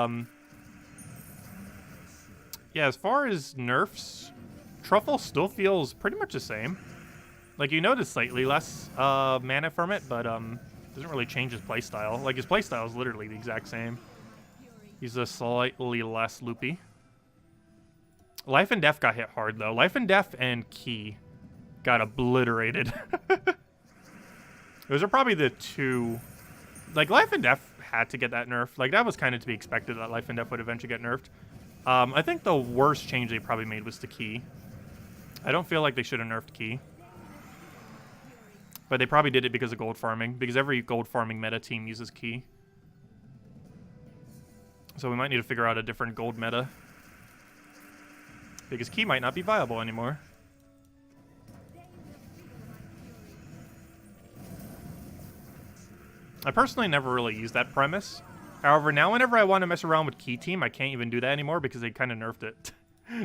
yeah, as far as nerfs, Truffle still feels pretty much the same. Like, you notice slightly less mana from it, but doesn't really change his playstyle. Like, his playstyle is literally the exact same. He's a slightly less loopy. Life and Death got hit hard, though. Life and Death and Key got obliterated. Those are probably the two... Like, Life and Death had to get that nerf. Like, that was kind of to be expected that Life and Death would eventually get nerfed. I think the worst change they probably made was the key. I don't feel like they should have nerfed key. But they probably did it because of gold farming, because every gold farming meta team uses key. So we might need to figure out a different gold meta, because key might not be viable anymore. I personally never really used that premise. However, now whenever I want to mess around with key team, I can't even do that anymore because they kind of nerfed it.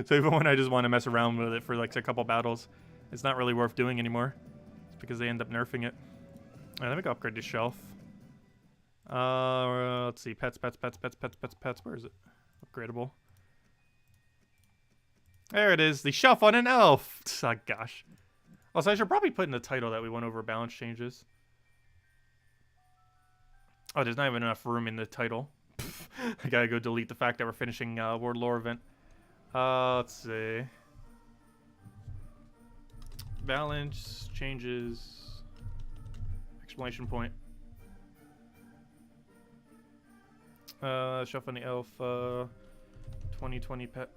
So even when I just want to mess around with it for like a couple battles, it's not really worth doing anymore. It's because they end up nerfing it. Alright, let me go upgrade this shelf. Let's see. Pets. Where is it? Upgradable. There it is. The shelf on an elf. Oh, gosh. Also, I should probably put in the title that we went over balance changes. Oh, there's not even enough room in the title. I gotta go delete the fact that we're finishing World Lore event. Let's see. Balance changes. Exclamation point. Shelf on the elf. 2020 pet.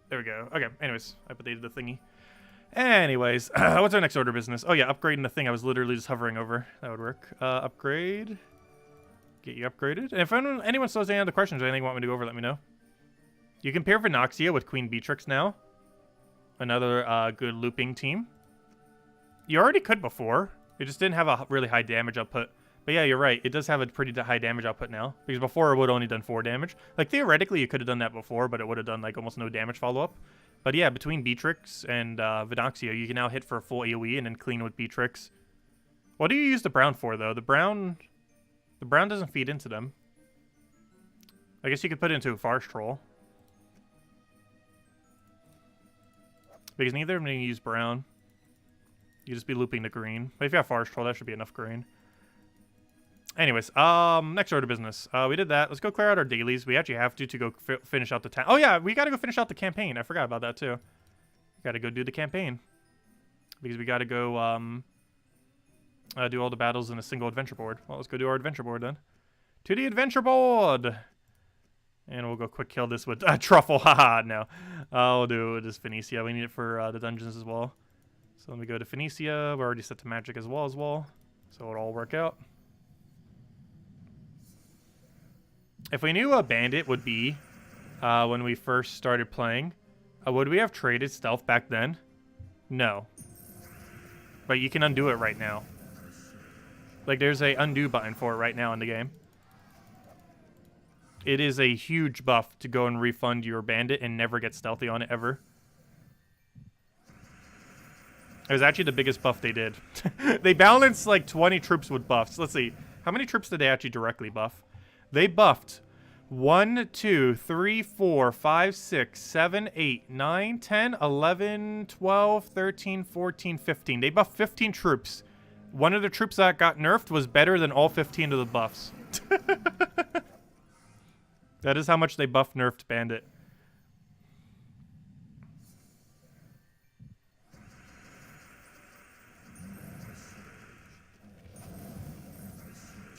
There we go. Okay, anyways, I updated the thingy. Anyways, what's our next order of business? Oh yeah, upgrading the thing I was literally just hovering over. That would work. Upgrade. Get you upgraded. And if anyone still has any other questions or anything you want me to go over, let me know. You can pair Vinoxia with Queen Beatrix now. Another good looping team. You already could before. It just didn't have a really high damage output. But yeah, you're right. It does have a pretty high damage output now. Because before it would have only done 4 damage. Like, theoretically, you could have done that before, but it would have done, like, almost no damage follow-up. But yeah, between Beatrix and Vinoxia, you can now hit for a full AoE and then clean with Beatrix. What do you use the Brown for, though? The Brown doesn't feed into them. I guess you could put it into a Farce Troll. Because neither of them use Brown. You just be looping the green. But if you have Farce Troll, that should be enough green. Anyways, next order of business. We did that. Let's go clear out our dailies. We actually have to go finish out the town. Oh yeah, we gotta go finish out the campaign. I forgot about that too. Gotta go do the campaign. Because we gotta go, do all the battles in a single adventure board. Well, let's go do our adventure board then. To the adventure board! And we'll go quick kill this with Truffle. Haha, no. I'll do this Phoenicia. We need it for the dungeons as well. So let me go to Phoenicia. We're already set to magic as well. So it'll all work out. If we knew a bandit would be when we first started playing, would we have traded stealth back then? No. But you can undo it right now. Like, there's a undo button for it right now in the game. It is a huge buff to go and refund your bandit and never get stealthy on it ever. It was actually the biggest buff they did. They balanced like 20 troops with buffs. Let's see. How many troops did they actually directly buff? They buffed 1, 2, 3, 4, 5, 6, 7, 8, 9, 10, 11, 12, 13, 14, 15. They buffed 15 troops. One of the troops that got nerfed was better than all 15 of the buffs. That is how much they buff nerfed Bandit.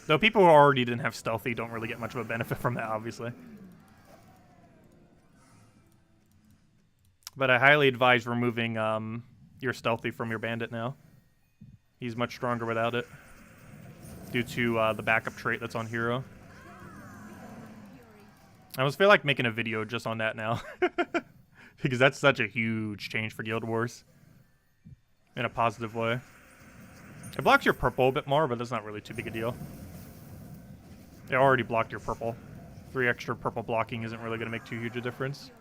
Though people who already didn't have stealthy don't really get much of a benefit from that, obviously. But I highly advise removing your stealthy from your bandit now. He's much stronger without it, due to the backup trait that's on hero. I almost feel like making a video just on that now. Because that's such a huge change for Guild Wars. In a positive way. It blocks your purple a bit more, but that's not really too big a deal. It already blocked your purple. 3 extra purple blocking isn't really going to make too huge a difference.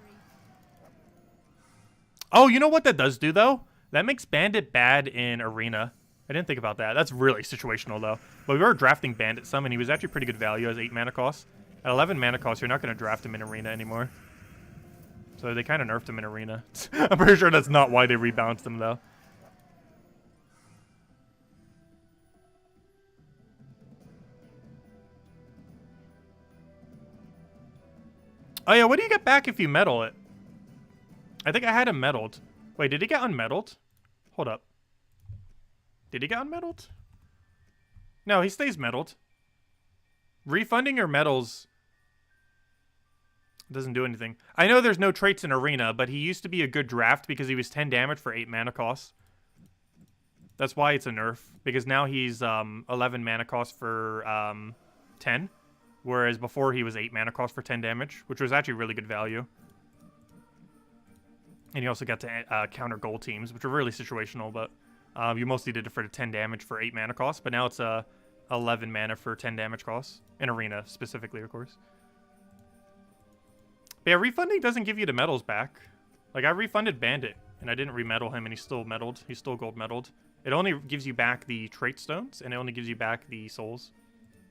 Oh, you know what that does do, though? That makes Bandit bad in Arena. I didn't think about that. That's really situational, though. But we were drafting Bandit some, and he was actually pretty good value as 8 mana cost. At 11 mana cost, you're not going to draft him in Arena anymore. So they kind of nerfed him in Arena. I'm pretty sure that's not why they rebalanced him, though. Oh yeah, what do you get back if you metal it? I think I had him metalled. Wait, did he get unmetalled? Hold up. Did he get unmetalled? No, he stays metalled. Refunding your medals doesn't do anything. I know there's no traits in Arena, but he used to be a good draft because he was 10 damage for 8 mana cost. That's why it's a nerf, because now he's 11 mana cost for 10, whereas before he was 8 mana cost for 10 damage, which was actually really good value. And you also got to counter gold teams, which are really situational, but you mostly did it for the 10 damage for 8 mana cost, but now it's 11 mana for 10 damage costs, in Arena specifically, of course. But yeah, refunding doesn't give you the medals back. Like, I refunded Bandit, and I didn't remedal him, and he's still medaled. He's still gold medaled. It only gives you back the trait stones, and it only gives you back the souls.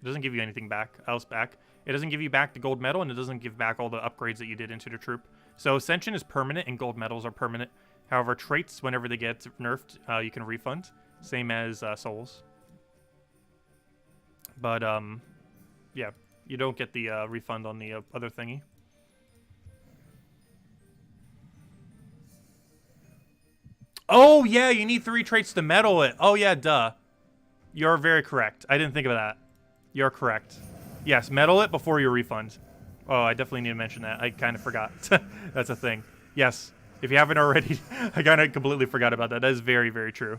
It doesn't give you anything else back. It doesn't give you back the gold medal, and it doesn't give back all the upgrades that you did into the troop. So Ascension is permanent, and gold medals are permanent. However, traits, whenever they get nerfed, you can refund. Same as souls. But, yeah, you don't get the refund on the other thingy. Oh, yeah, you need 3 traits to medal it. Oh, yeah, duh. You're very correct. I didn't think of that. You're correct. Yes, medal it before your refund. Oh, I definitely need to mention that. I kind of forgot. That's a thing. Yes, if you haven't already, I kind of completely forgot about that. That is very, very true.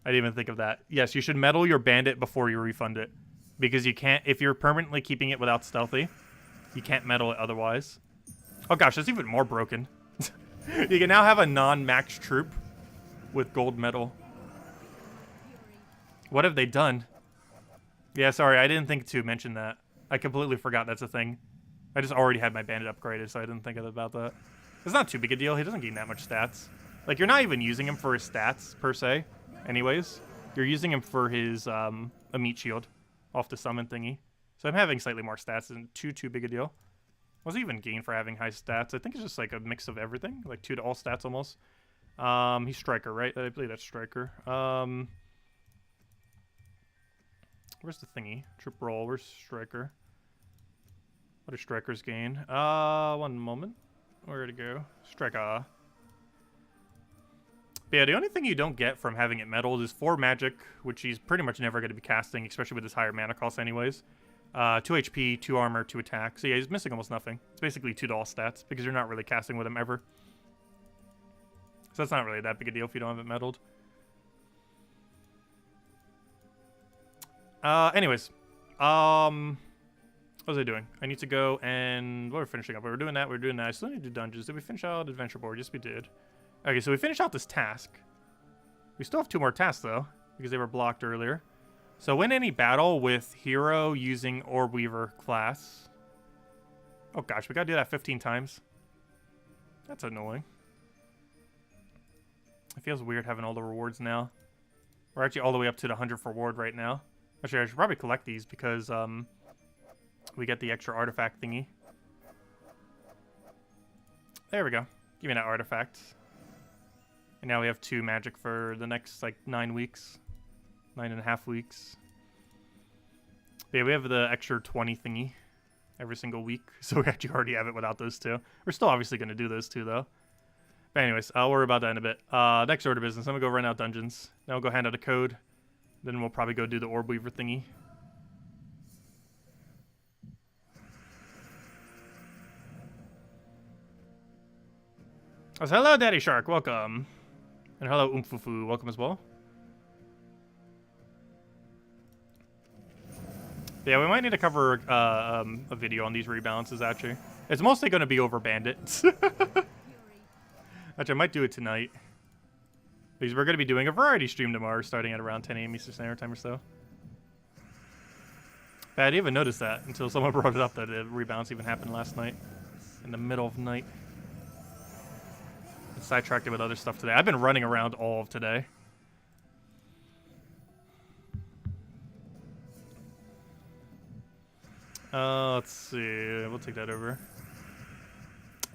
I didn't even think of that. Yes, you should medal your bandit before you refund it. Because you can't, if you're permanently keeping it without stealthy, you can't medal it otherwise. Oh gosh, that's even more broken. You can now have a non-max troop with gold medal. What have they done? Yeah, sorry, I didn't think to mention that. I completely forgot that's a thing. I just already had my bandit upgraded, so I didn't think about that. It's not too big a deal. He doesn't gain that much stats. Like, you're not even using him for his stats, per se, anyways. You're using him for his a meat shield off the summon thingy. So I'm having slightly more stats isn't too big a deal. What's he even gain for having high stats? I think it's just like a mix of everything. Like 2 to all stats almost. He's Striker, right? I believe that's Striker. Where's the thingy? Trip roll. Where's Striker? What do Strikers gain? One moment. Where'd it go? Striker. But yeah, the only thing you don't get from having it medaled is 4 magic, which he's pretty much never going to be casting, especially with his higher mana cost anyways. 2 HP, 2 armor, 2 attack. So yeah, he's missing almost nothing. It's basically 2 to all stats, because you're not really casting with him ever. So that's not really that big a deal if you don't have it medaled. Anyways. What was I doing? I need to go and... we're finishing up. We were doing that. I still need to do dungeons. Did we finish out Adventure Board? Yes, we did. Okay, so we finished out this task. We still have 2 more tasks, though, because they were blocked earlier. So win any battle with hero using Orb Weaver class. Oh, gosh. We gotta do that 15 times. That's annoying. It feels weird having all the rewards now. We're actually all the way up to the 100th reward right now. Actually, I should probably collect these because, we get the extra artifact thingy. There we go. Give me that artifact. And now we have 2 magic for the next, like, 9 weeks. 9.5 weeks. But yeah, we have the extra 20 thingy every single week. So we actually already have it without those 2. We're still obviously going to do those 2, though. But anyways, I'll worry about that in a bit. Next order of business. I'm going to go run out dungeons. Then we'll go hand out a code. Then we'll probably go do the Orb Weaver thingy. Oh, so hello, Daddy Shark. Welcome. And hello, Umfufu. Welcome as well. Yeah, we might need to cover a video on these rebalances, actually. It's mostly going to be over bandits. Actually, I might do it tonight. Because we're going to be doing a variety stream tomorrow, starting at around 10 a.m. Eastern Standard Time or so. But I didn't even notice that until someone brought it up that a rebalance even happened last night. In the middle of the night. I sidetracked it with other stuff today. I've been running around all of today. Let's see. We'll take that over.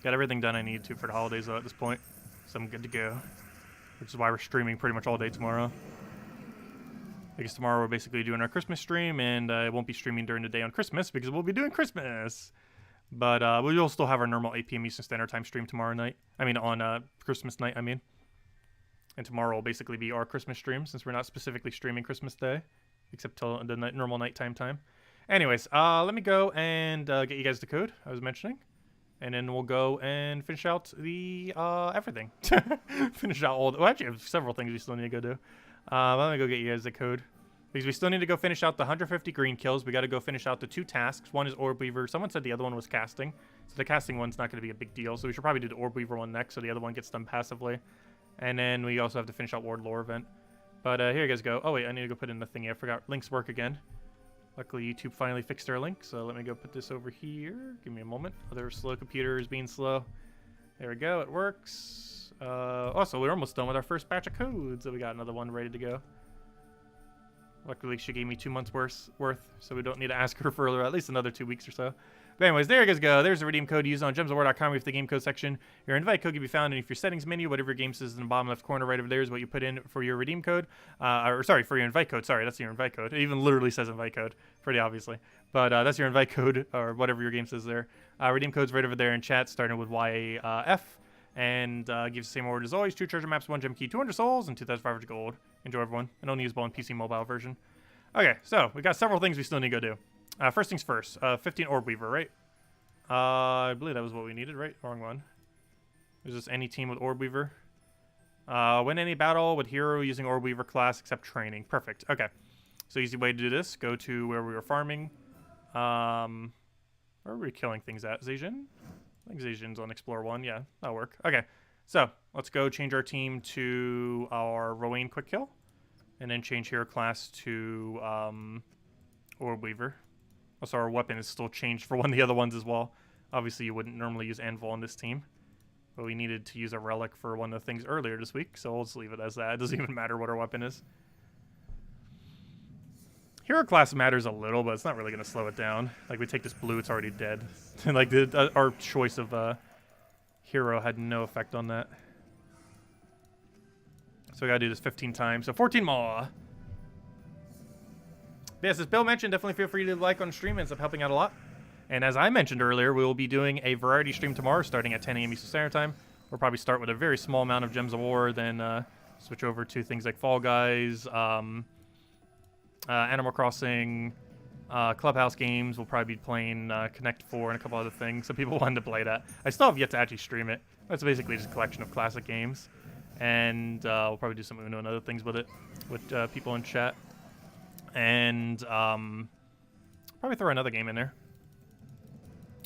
Got everything done I need to for the holidays, though, at this point. So I'm good to go. Which is why we're streaming pretty much all day tomorrow. I guess tomorrow we're basically doing our Christmas stream, and I won't be streaming during the day on Christmas because we'll be doing Christmas. But we'll still have our normal 8 p.m. Eastern Standard Time stream tomorrow night. I mean, on Christmas night, I mean. And tomorrow will basically be our Christmas stream since we're not specifically streaming Christmas Day, except till the normal nighttime time. Anyways, let me go and get you guys the code I was mentioning. And then we'll go and finish out the everything. Finish out all. Well, actually, I have several things we still need to go do. Let me go get you guys the code because we still need to go finish out the 150 green kills. We got to go finish out the 2 tasks. One is Orb Weaver. Someone said the other one was casting, so the casting one's not going to be a big deal. So we should probably do the Orb Weaver one next, so the other one gets done passively. And then we also have to finish out Ward Lore event. But here you guys go. Oh wait, I need to go put in the thingy. I forgot links work again. Luckily, YouTube finally fixed our link, so let me go put this over here. Give me a moment. Other slow computer is being slow. There we go. It works. Also, we're almost done with our first batch of codes, so we got another one ready to go. Luckily, she gave me 2 months worth, so we don't need to ask her for at least another 2 weeks or so. But anyways, there you guys go. There's the redeem code used on gemsofwar.com with the game code section. Your invite code can be found in your settings menu. Whatever your game says in the bottom left corner right over there is what you put in for your redeem code. Or sorry, for your invite code. Sorry, that's your invite code. It even literally says invite code, pretty obviously. But that's your invite code, or whatever your game says there. Redeem code's right over there in chat, starting with YAF. And gives the same order as always. 2 treasure maps, 1 gem key, 200 souls, and 2,500 gold. Enjoy, everyone. And only usable on PC mobile version. Okay, so we got several things we still need to go do. First things first. 15 Orb Weaver, right? I believe that was what we needed, right? Wrong one. Is this any team with Orb Weaver? Win any battle with hero using Orb Weaver class except training. Perfect. Okay. So easy way to do this. Go to where we were farming. Where are we killing things at? Zhejian? I think Zhejian's on Explore 1. Yeah, that'll work. Okay. So let's go change our team to our Rowan Quick Kill. And then change hero class to Orb Weaver. Also, our weapon is still changed for one of the other ones as well. Obviously, you wouldn't normally use Anvil on this team. But we needed to use a relic for one of the things earlier this week, so we'll just leave it as that. It doesn't even matter what our weapon is. Hero class matters a little, but it's not really going to slow it down. Like, we take this blue, it's already dead. And like, our choice of hero had no effect on that. So we got to do this 15 times. So 14 more. Yes, as Bill mentioned, definitely feel free to like on stream. It ends up helping out a lot. And as I mentioned earlier, we will be doing a variety stream tomorrow starting at 10 a.m. Eastern Standard Time. We'll probably start with a very small amount of Gems of War, then switch over to things like Fall Guys, Animal Crossing, Clubhouse games. We'll probably be playing Connect 4 and a couple other things. So people wanted to play that. I still have yet to actually stream it. It's basically just a collection of classic games. And we'll probably do some Uno and other things with it, with people in chat. And probably throw another game in there.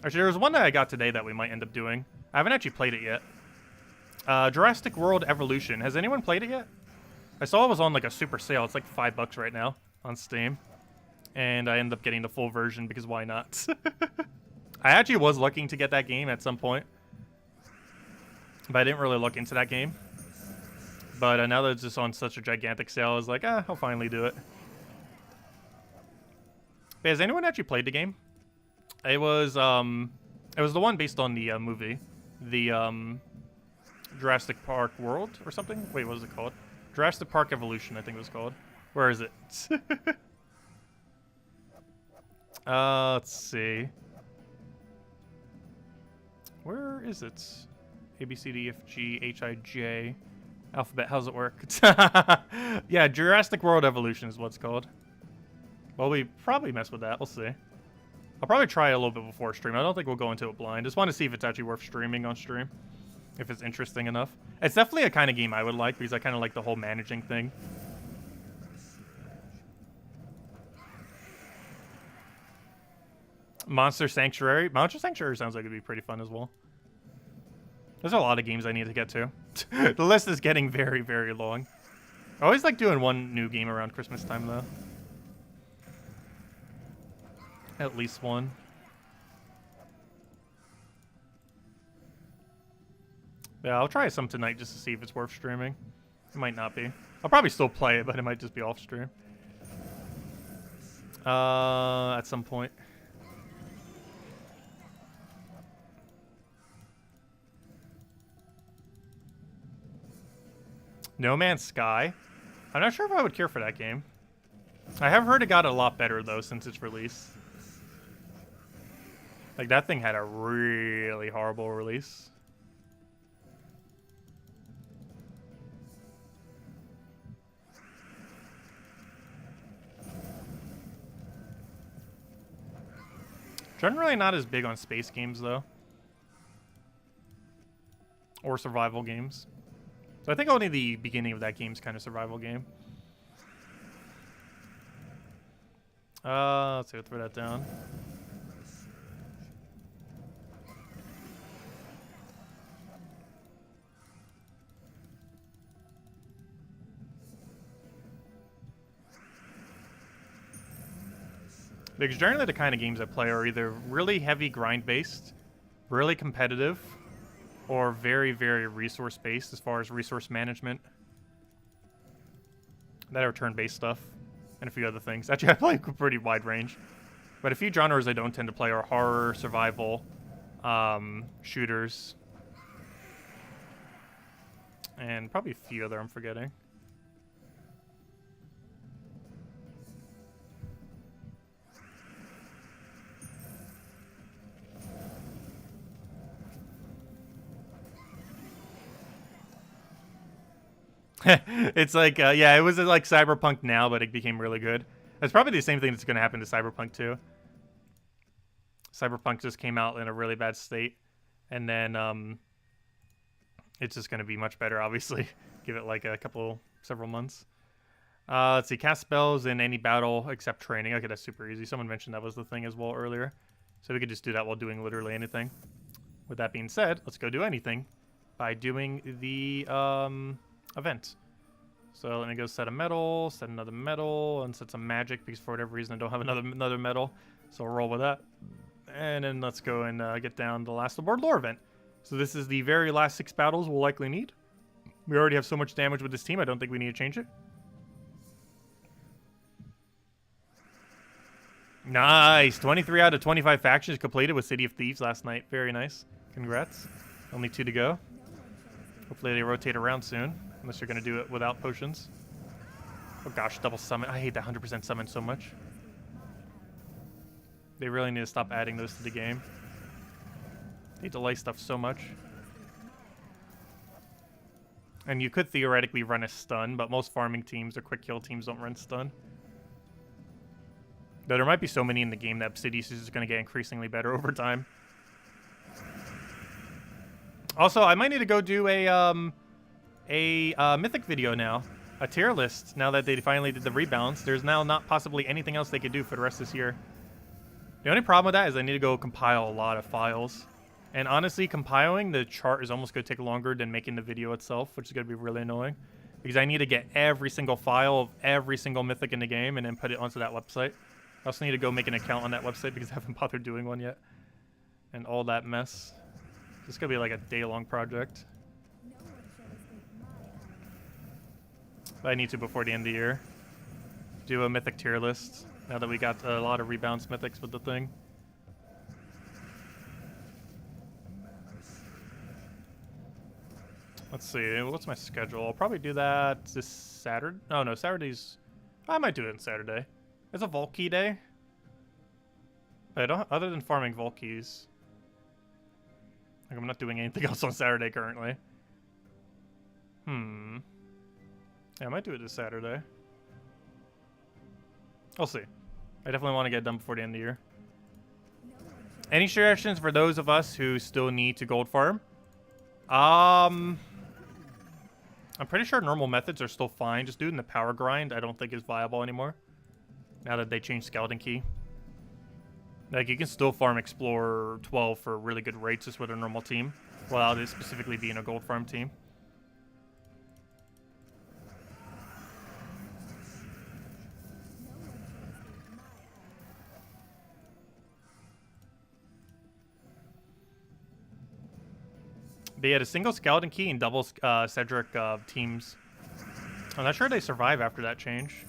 Actually, there was one that I got today that we might end up doing. I haven't actually played it yet. Jurassic World Evolution. Has anyone played it yet? I saw it was on like a super sale. It's like $5 right now on Steam. And I ended up getting the full version because why not? I actually was looking to get that game at some point. But I didn't really look into that game. But now that it's just on such a gigantic sale, I was like, I'll finally do it. But has anyone actually played the game? It was the one based on the movie, the Jurassic Park World or something. Wait, what was it called? Jurassic Park Evolution, I think it was called. Where is it? Let's see. Where is it? A, B, C, D, F, G, H, I, J. Alphabet, how's it work? Yeah, Jurassic World Evolution is what it's called. Well, we probably mess with that. We'll see. I'll probably try it a little bit before stream. I don't think we'll go into it blind. Just want to see if it's actually worth streaming on stream. If it's interesting enough. It's definitely a kind of game I would like because I kind of like the whole managing thing. Monster Sanctuary. Monster Sanctuary sounds like it'd be pretty fun as well. There's a lot of games I need to get to. The list is getting very, very long. I always like doing one new game around Christmas time, though. At least one. Yeah, I'll try some tonight just to see if it's worth streaming. It might not be. I'll probably still play it, but it might just be off stream. At some point. No Man's Sky. I'm not sure if I would care for that game. I have heard it got a lot better, though, since its release. Like, that thing had a really horrible release. Generally not as big on space games, though. Or survival games. So I think only the beginning of that game's kind of survival game. Let's see, we'll throw that down. Because generally the kind of games I play are either really heavy grind-based, really competitive, or very, very resource-based as far as resource management. That are turn-based stuff, and a few other things. Actually, I play a pretty wide range. But a few genres I don't tend to play are horror, survival, shooters, and probably a few other I'm forgetting. It's like, yeah, it was like Cyberpunk now, but it became really good. That's probably the same thing that's going to happen to Cyberpunk 2. Cyberpunk just came out in a really bad state, and then it's just going to be much better, obviously. Give it like several months. Let's see, cast spells in any battle except training. Okay, that's super easy. Someone mentioned that was the thing as well earlier. So we could just do that while doing literally anything. With that being said, let's go do anything by doing the event. So let me go set a medal, set another medal, and set some magic because for whatever reason I don't have another medal. So we'll roll with that. And then let's go and get down the last aboard lore event. So this is the very last 6 battles we'll likely need. We already have so much damage with this team, I don't think we need to change it. Nice! 23 out of 25 factions completed with City of Thieves last night. Very nice. Congrats. Only 2 to go. Hopefully they rotate around soon. Unless you're going to do it without potions. Oh gosh, double summon. I hate that 100% summon so much. They really need to stop adding those to the game. They delay stuff so much. And you could theoretically run a stun, but most farming teams or quick kill teams don't run stun. Though there might be so many in the game that Obsidious is just going to get increasingly better over time. Also, I might need to go do a Mythic video now. A tier list, now that they finally did the rebalance. There's now not possibly anything else they could do for the rest of this year. The only problem with that is I need to go compile a lot of files. And honestly, compiling the chart is almost going to take longer than making the video itself, which is going to be really annoying. Because I need to get every single file of every single Mythic in the game and then put it onto that website. I also need to go make an account on that website because I haven't bothered doing one yet. And all that mess. It's going to be like a day-long project. But I need to before the end of the year. Do a Mythic tier list. Now that we got a lot of rebalance Mythics with the thing. Let's see, what's my schedule? I'll probably do that this Saturday. Oh no, Saturday's... I might do it on Saturday. It's a Vault Key day. But I don't, other than farming Vault Keys, like I'm not doing anything else on Saturday currently. Yeah, I might do it this Saturday. I'll see. I definitely want to get it done before the end of the year. Any suggestions for those of us who still need to gold farm? I'm pretty sure normal methods are still fine. Just doing the power grind I don't think is viable anymore. Now that they changed Skeleton Key. Like, you can still farm Explorer 12 for really good rates just with a normal team. Without it specifically being a gold farm team. They had a single Skeleton Key and double Cedric teams. I'm not sure they survive after that change.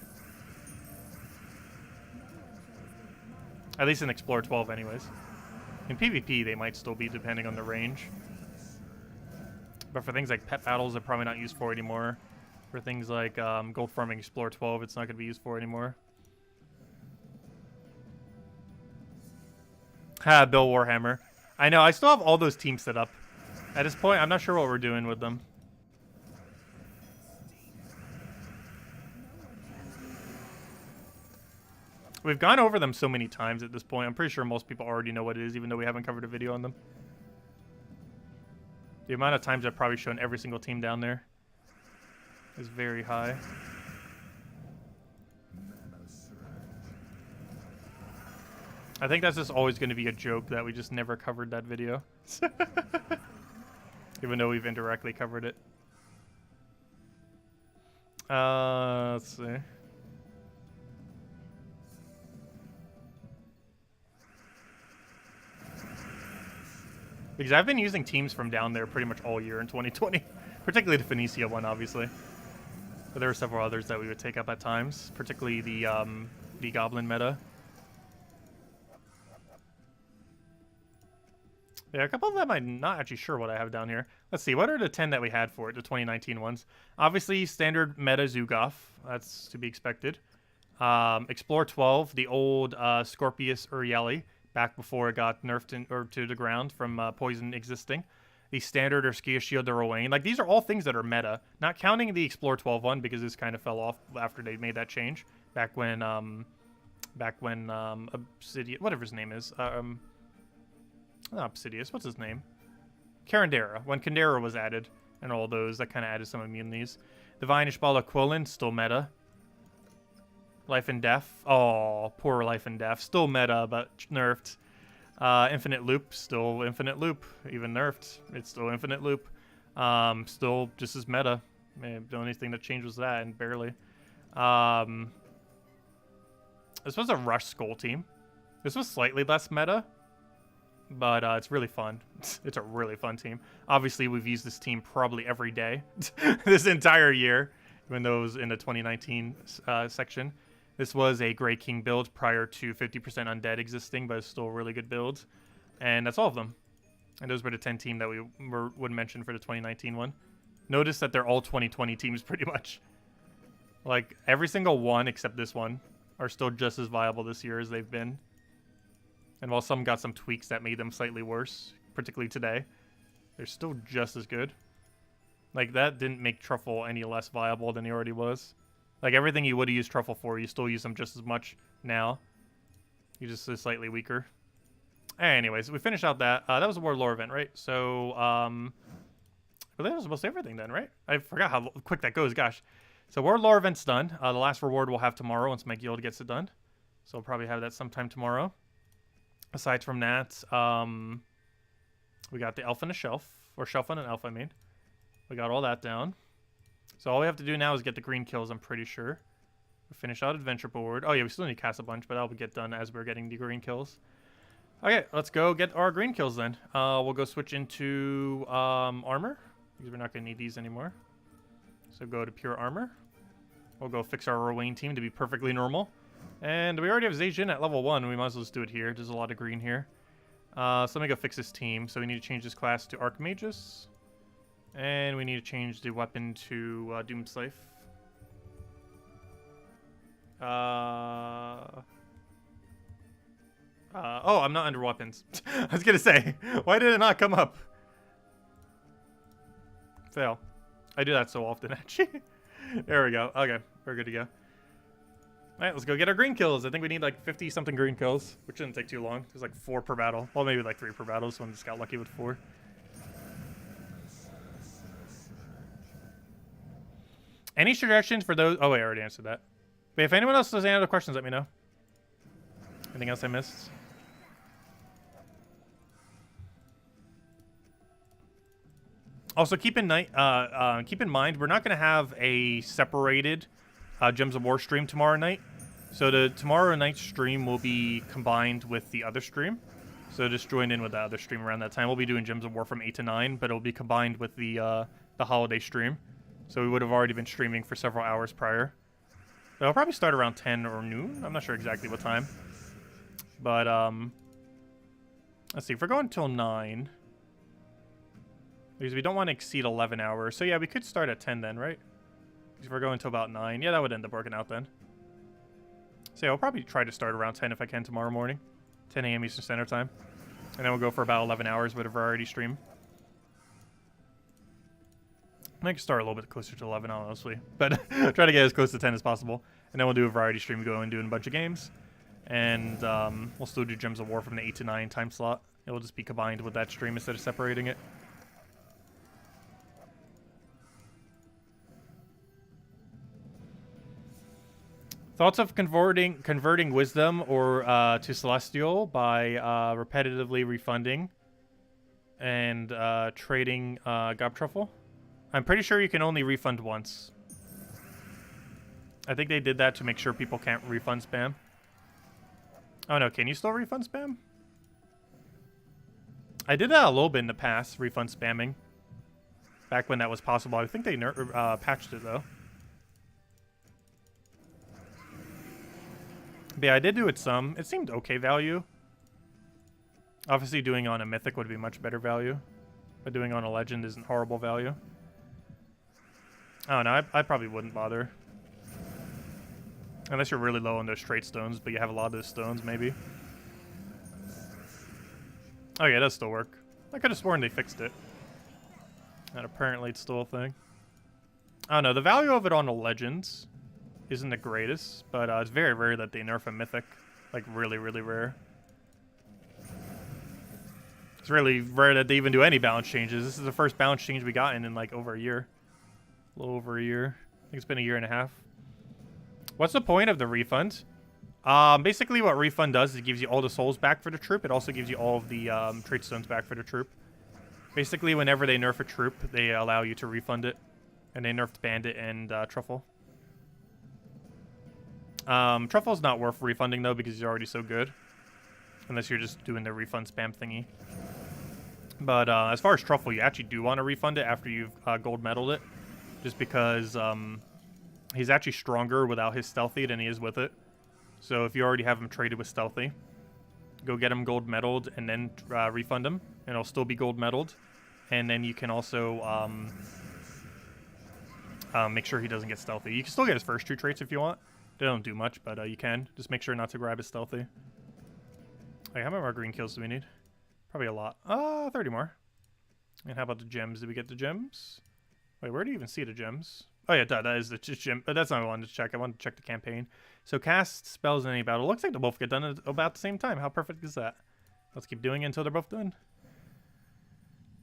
At least in Explorer 12 anyways. In PvP, they might still be depending on the range. But for things like pet battles, they're probably not used for anymore. For things like gold farming Explorer 12, it's not going to be used for anymore. Ha, Bill Warhammer. I know, I still have all those teams set up. At this point, I'm not sure what we're doing with them. We've gone over them so many times at this point. I'm pretty sure most people already know what it is, even though we haven't covered a video on them. The amount of times I've probably shown every single team down there is very high. I think that's just always going to be a joke that we just never covered that video. Even though we've indirectly covered it. Let's see. Because I've been using teams from down there pretty much all year in 2020. Particularly the Phoenicia one, obviously. But there are several others that we would take up at times. Particularly the Goblin meta. Yeah, a couple of them I'm not actually sure what I have down here. Let's see, what are the 10 that we had for it, the 2019 ones? Obviously, standard meta Zugoff. That's to be expected. Explore 12, the old Scorpius Urieli, back before it got nerfed to the ground from poison existing. The standard Urskio de Rowain. Like, these are all things that are meta. Not counting the Explore 12 one, because this kind of fell off after they made that change. Back when Obsidian, whatever his name is, not Obsidius, what's his name? Karandera. When Kandera was added, and all those, that kind of added some immunities. Divine Ishbala Quillen, still meta. Life and Death. Oh, poor Life and Death. Still meta, but nerfed. Infinite Loop, still Infinite Loop. Even nerfed, it's still Infinite Loop. Still just as meta. Maybe the only thing that changed was that, and barely. This was a Rush Skull team. This was slightly less meta. But it's really fun. It's a really fun team. Obviously, we've used this team probably every day this entire year, even though it was in the 2019 section. This was a Grey King build prior to 50% Undead existing, but it's still a really good build. And that's all of them. And those were the 10 team that we would mention for the 2019 one. Notice that they're all 2020 teams pretty much. Like, every single one except this one are still just as viable this year as they've been. And while some got some tweaks that made them slightly worse, particularly today, they're still just as good. Like, that didn't make Truffle any less viable than he already was. Like, everything you would have used Truffle for, you still use them just as much now. He just is slightly weaker. Anyways, we finished out that. That was a World Lore event, right? So, I believe that was almost everything then, right? I forgot how quick that goes, gosh. So, World Lore event's done. The last reward we'll have tomorrow once my guild gets it done. So, we'll probably have that sometime tomorrow. Aside from that, we got the Elf on a Shelf, or Shelf on an Elf, I mean. We got all that down. So all we have to do now is get the green kills, I'm pretty sure. We finish out Adventure Board. Oh yeah, we still need to cast a bunch, but that'll get done as we're getting the green kills. Okay, let's go get our green kills then. We'll go switch into Armor, because we're not going to need these anymore. So go to Pure Armor. We'll go fix our Rowain team to be perfectly normal. And we already have Zejin at level 1. We might as well just do it here. There's a lot of green here. So let me go fix this team. So we need to change this class to Archmagus. And we need to change the weapon to Doomslave. Oh, I'm not under weapons. I was going to say, why did it not come up? Fail. I do that so often, actually. There we go. Okay, we're good to go. Alright, let's go get our green kills. I think we need like 50-something green kills, which shouldn't take too long. There's like 4 per battle. Well, maybe like 3 per battle, so I just got lucky with 4. Any suggestions for those? Oh, wait, I already answered that. But if anyone else has any other questions, let me know. Anything else I missed? Also, keep in mind, we're not going to have a separated Gems of War stream tomorrow night. So the tomorrow night stream will be combined with the other stream. So just join in with the other stream around that time. We'll be doing Gems of War from 8 to 9, but it'll be combined with the holiday stream. So we would have already been streaming for several hours prior. It'll probably start around 10 or noon. I'm not sure exactly what time. But, let's see. If we're going till 9... Because we don't want to exceed 11 hours. So yeah, we could start at 10 then, right? If we're going to about 9. Yeah, that would end up working out then. So yeah, I'll probably try to start around 10 if I can tomorrow morning. 10 a.m. Eastern Standard Time. And then we'll go for about 11 hours with a variety stream. I might start a little bit closer to 11, honestly. But try to get as close to 10 as possible. And then we'll do a variety stream going and doing a bunch of games. And we'll still do Gems of War from the 8 to 9 time slot. It will just be combined with that stream instead of separating it. Thoughts of converting Wisdom or to Celestial by repetitively refunding and trading Gob Truffle? I'm pretty sure you can only refund once. I think they did that to make sure people can't refund spam. Oh no, can you still refund spam? I did that a little bit in the past, refund spamming. Back when that was possible. I think they patched it though. But yeah, I did do it some. It seemed okay value. Obviously doing on a mythic would be much better value. But doing on a legend isn't horrible value. Oh no, I probably wouldn't bother. Unless you're really low on those straight stones, but you have a lot of those stones, maybe. Oh yeah, it does still work. I could have sworn they fixed it. And apparently it's still a thing. I don't know, the value of it on the legends isn't the greatest, but it's very rare that they nerf a mythic. Like, really, really rare. It's really rare that they even do any balance changes. This is the first balance change we got in like over a year. A little over a year. I think it's been a year and a half. What's the point of the refund? Basically what refund does is it gives you all the souls back for the troop. It also gives you all of the trait stones back for the troop. Basically, whenever they nerf a troop, they allow you to refund it. And they nerfed Bandit and Truffle. Truffle's not worth refunding though because he's already so good. Unless you're just doing the refund spam thingy. But as far as Truffle, you actually do want to refund it after you've gold medaled it. Just because he's actually stronger without his stealthy than he is with it. So if you already have him traded with stealthy, go get him gold medaled and then refund him. And it'll still be gold medaled. And then you can also make sure he doesn't get stealthy. You can still get his first two traits if you want. They don't do much, but you can. Just make sure not to grab his stealthy. Wait, how many more green kills do we need? Probably a lot. 30 more. And how about the gems? Did we get the gems? Wait, where do you even see the gems? Oh yeah, that is the gem. But that's not what I wanted to check. I wanted to check the campaign. So cast spells in any battle. Looks like they both get done at about the same time. How perfect is that? Let's keep doing it until they're both done.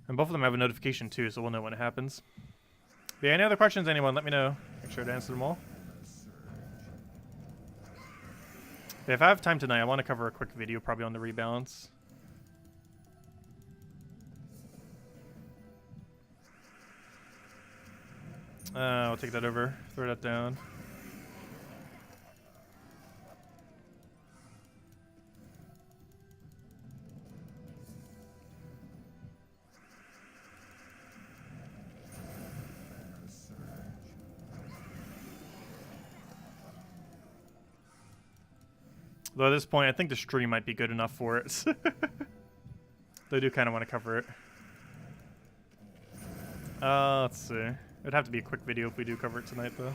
And both of them have a notification too, so we'll know when it happens. But yeah, any other questions, anyone? Let me know. Make sure to answer them all. But if I have time tonight, I want to cover a quick video probably on the rebalance. I'll take that over. Throw that down. Though at this point, I think the stream might be good enough for it. They do kind of want to cover it. Let's see. It'd have to be a quick video if we do cover it tonight, though.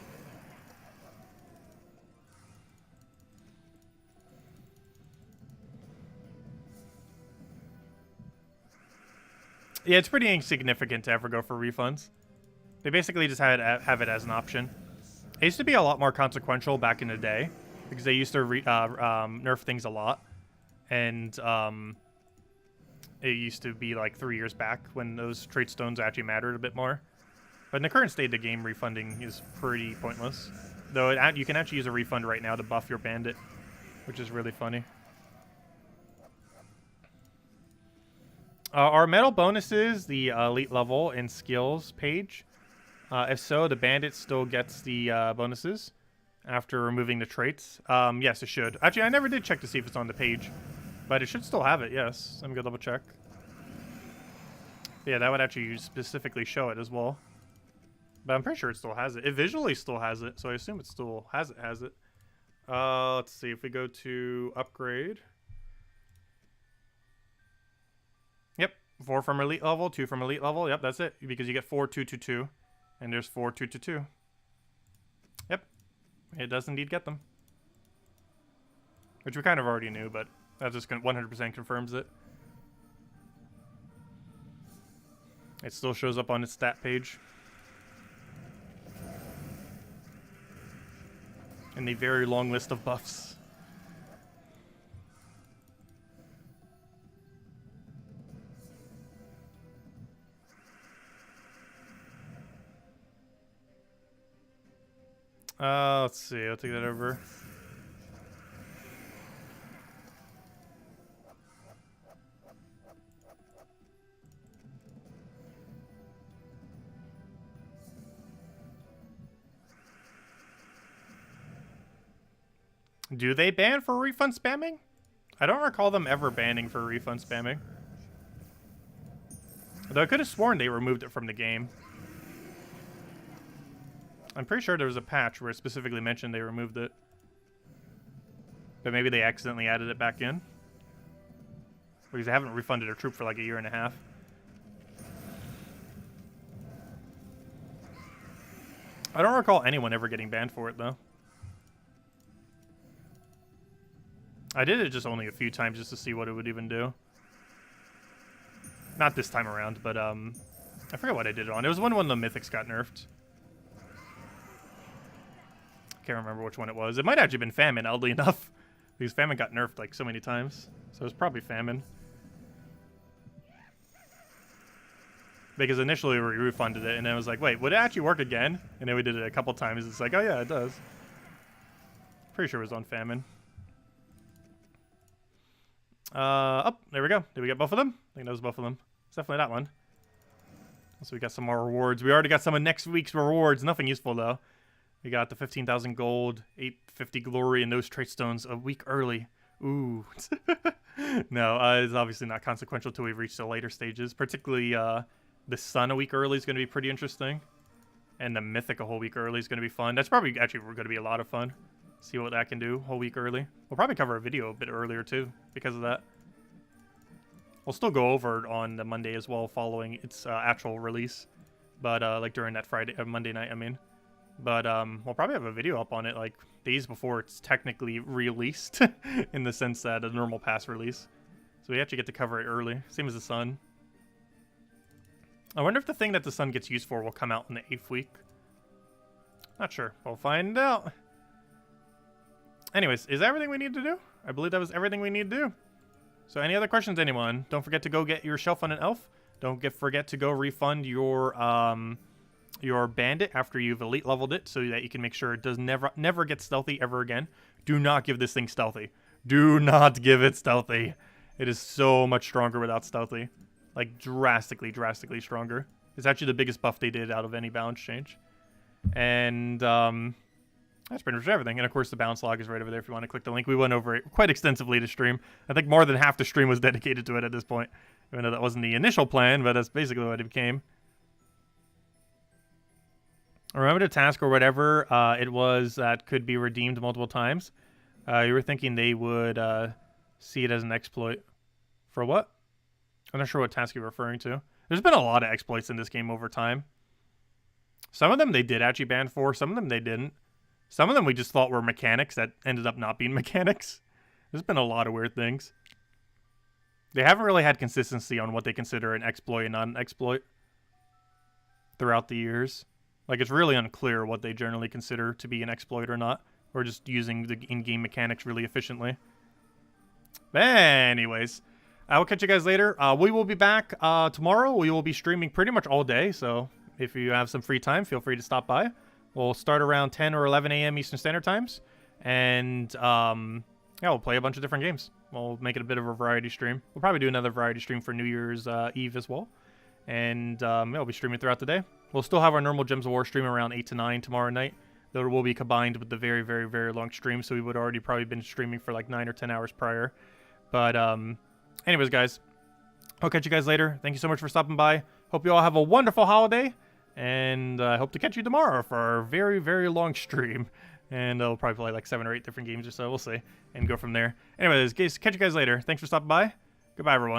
Yeah, it's pretty insignificant to ever go for refunds. They basically just have it as an option. It used to be a lot more consequential back in the day because they used to nerf things a lot. And it used to be like 3 years back when those trait stones actually mattered a bit more. But in the current state of the game, refunding is pretty pointless. Though you can actually use a refund right now to buff your bandit, which is really funny. Are medal bonuses the elite level and skills page? If so, the bandit still gets the bonuses after removing the traits. Yes, it should. Actually, I never did check to see if it's on the page, but it should still have it, yes. Let me go double check. Yeah, that would actually specifically show it as well. But I'm pretty sure it still has it. It visually still has it, so I assume it still has it. Let's see. If we go to upgrade. Yep. 4 from elite level, 2 from elite level. Yep, that's it. Because you get 4, 2, 2, 2. And there's 4, 2, 2, 2. Yep. It does indeed get them. Which we kind of already knew, but that just 100% confirms it. It still shows up on its stat page. In the very long list of buffs. Let's see. I'll take that over. Do they ban for refund spamming? I don't recall them ever banning for refund spamming. Though I could have sworn they removed it from the game. I'm pretty sure there was a patch where it specifically mentioned they removed it. But maybe they accidentally added it back in. Because they haven't refunded a troop for like a year and a half. I don't recall anyone ever getting banned for it, though. I did it just only a few times just to see what it would even do. Not this time around, but I forget what I did it on. It was when the Mythics got nerfed. Can't remember which one it was. It might have actually been Famine, oddly enough. Because Famine got nerfed like so many times. So it was probably Famine. Because initially we refunded it, and then it was like, wait, would it actually work again? And then we did it a couple times. It's like, oh yeah, it does. Pretty sure it was on Famine. Oh, there we go. Did we get both of them? I think that was both of them. It's definitely that one. So we got some more rewards. We already got some of next week's rewards. Nothing useful, though. We got the 15,000 gold, 850 glory, and those trait stones a week early. Ooh. No, it's obviously not consequential till we reach the later stages. Particularly, the sun a week early is going to be pretty interesting. And the mythic a whole week early is going to be fun. That's probably actually going to be a lot of fun. See what that can do a whole week early. We'll probably cover a video a bit earlier, too, because of that. We'll still go over it on the Monday as well, following its actual release. But, like, during that Monday night, I mean. But, we'll probably have a video up on it, like, days before it's technically released. In the sense that a normal pass release. So we actually get to cover it early. Same as the sun. I wonder if the thing that the sun gets used for will come out in the 8th week. Not sure. We'll find out. Anyways, is that everything we need to do? I believe that was everything we need to do. So any other questions, anyone? Don't forget to go get your shelf on an elf. Don't forget to go refund your bandit after you've elite leveled it so that you can make sure it does never get stealthy ever again. Do not give this thing stealthy. Do not give it stealthy. It is so much stronger without stealthy. Like drastically stronger. It's actually the biggest buff they did out of any balance change. And that's pretty much everything. And of course the balance log is right over there if you want to click the link. We went over it quite extensively to stream. I think more than half the stream was dedicated to it at this point. Even though that wasn't the initial plan, but that's basically what it became. Remember the task or whatever it was that could be redeemed multiple times. You were thinking they would see it as an exploit. For what? I'm not sure what task you're referring to. There's been a lot of exploits in this game over time. Some of them they did actually ban for. Some of them they didn't. Some of them we just thought were mechanics that ended up not being mechanics. There's been a lot of weird things. They haven't really had consistency on what they consider an exploit and not an exploit throughout the years. Like, it's really unclear what they generally consider to be an exploit or not. Or just using the in-game mechanics really efficiently. But anyways, I will catch you guys later. We will be back tomorrow. We will be streaming pretty much all day. So if you have some free time, feel free to stop by. We'll start around 10 or 11 a.m. Eastern Standard Times. And, yeah, we'll play a bunch of different games. We'll make it a bit of a variety stream. We'll probably do another variety stream for New Year's Eve as well. And, yeah, we'll be streaming throughout the day. We'll still have our normal Gems of War stream around 8 to 9 tomorrow night. That will be combined with the very, very, very long stream. So we would already probably been streaming for like 9 or 10 hours prior. But, anyways, guys, I'll catch you guys later. Thank you so much for stopping by. Hope you all have a wonderful holiday. And I hope to catch you tomorrow for our very, very long stream. And I'll probably play like 7 or 8 different games or so. We'll see. And go from there. Anyways, guys, catch you guys later. Thanks for stopping by. Goodbye, everyone.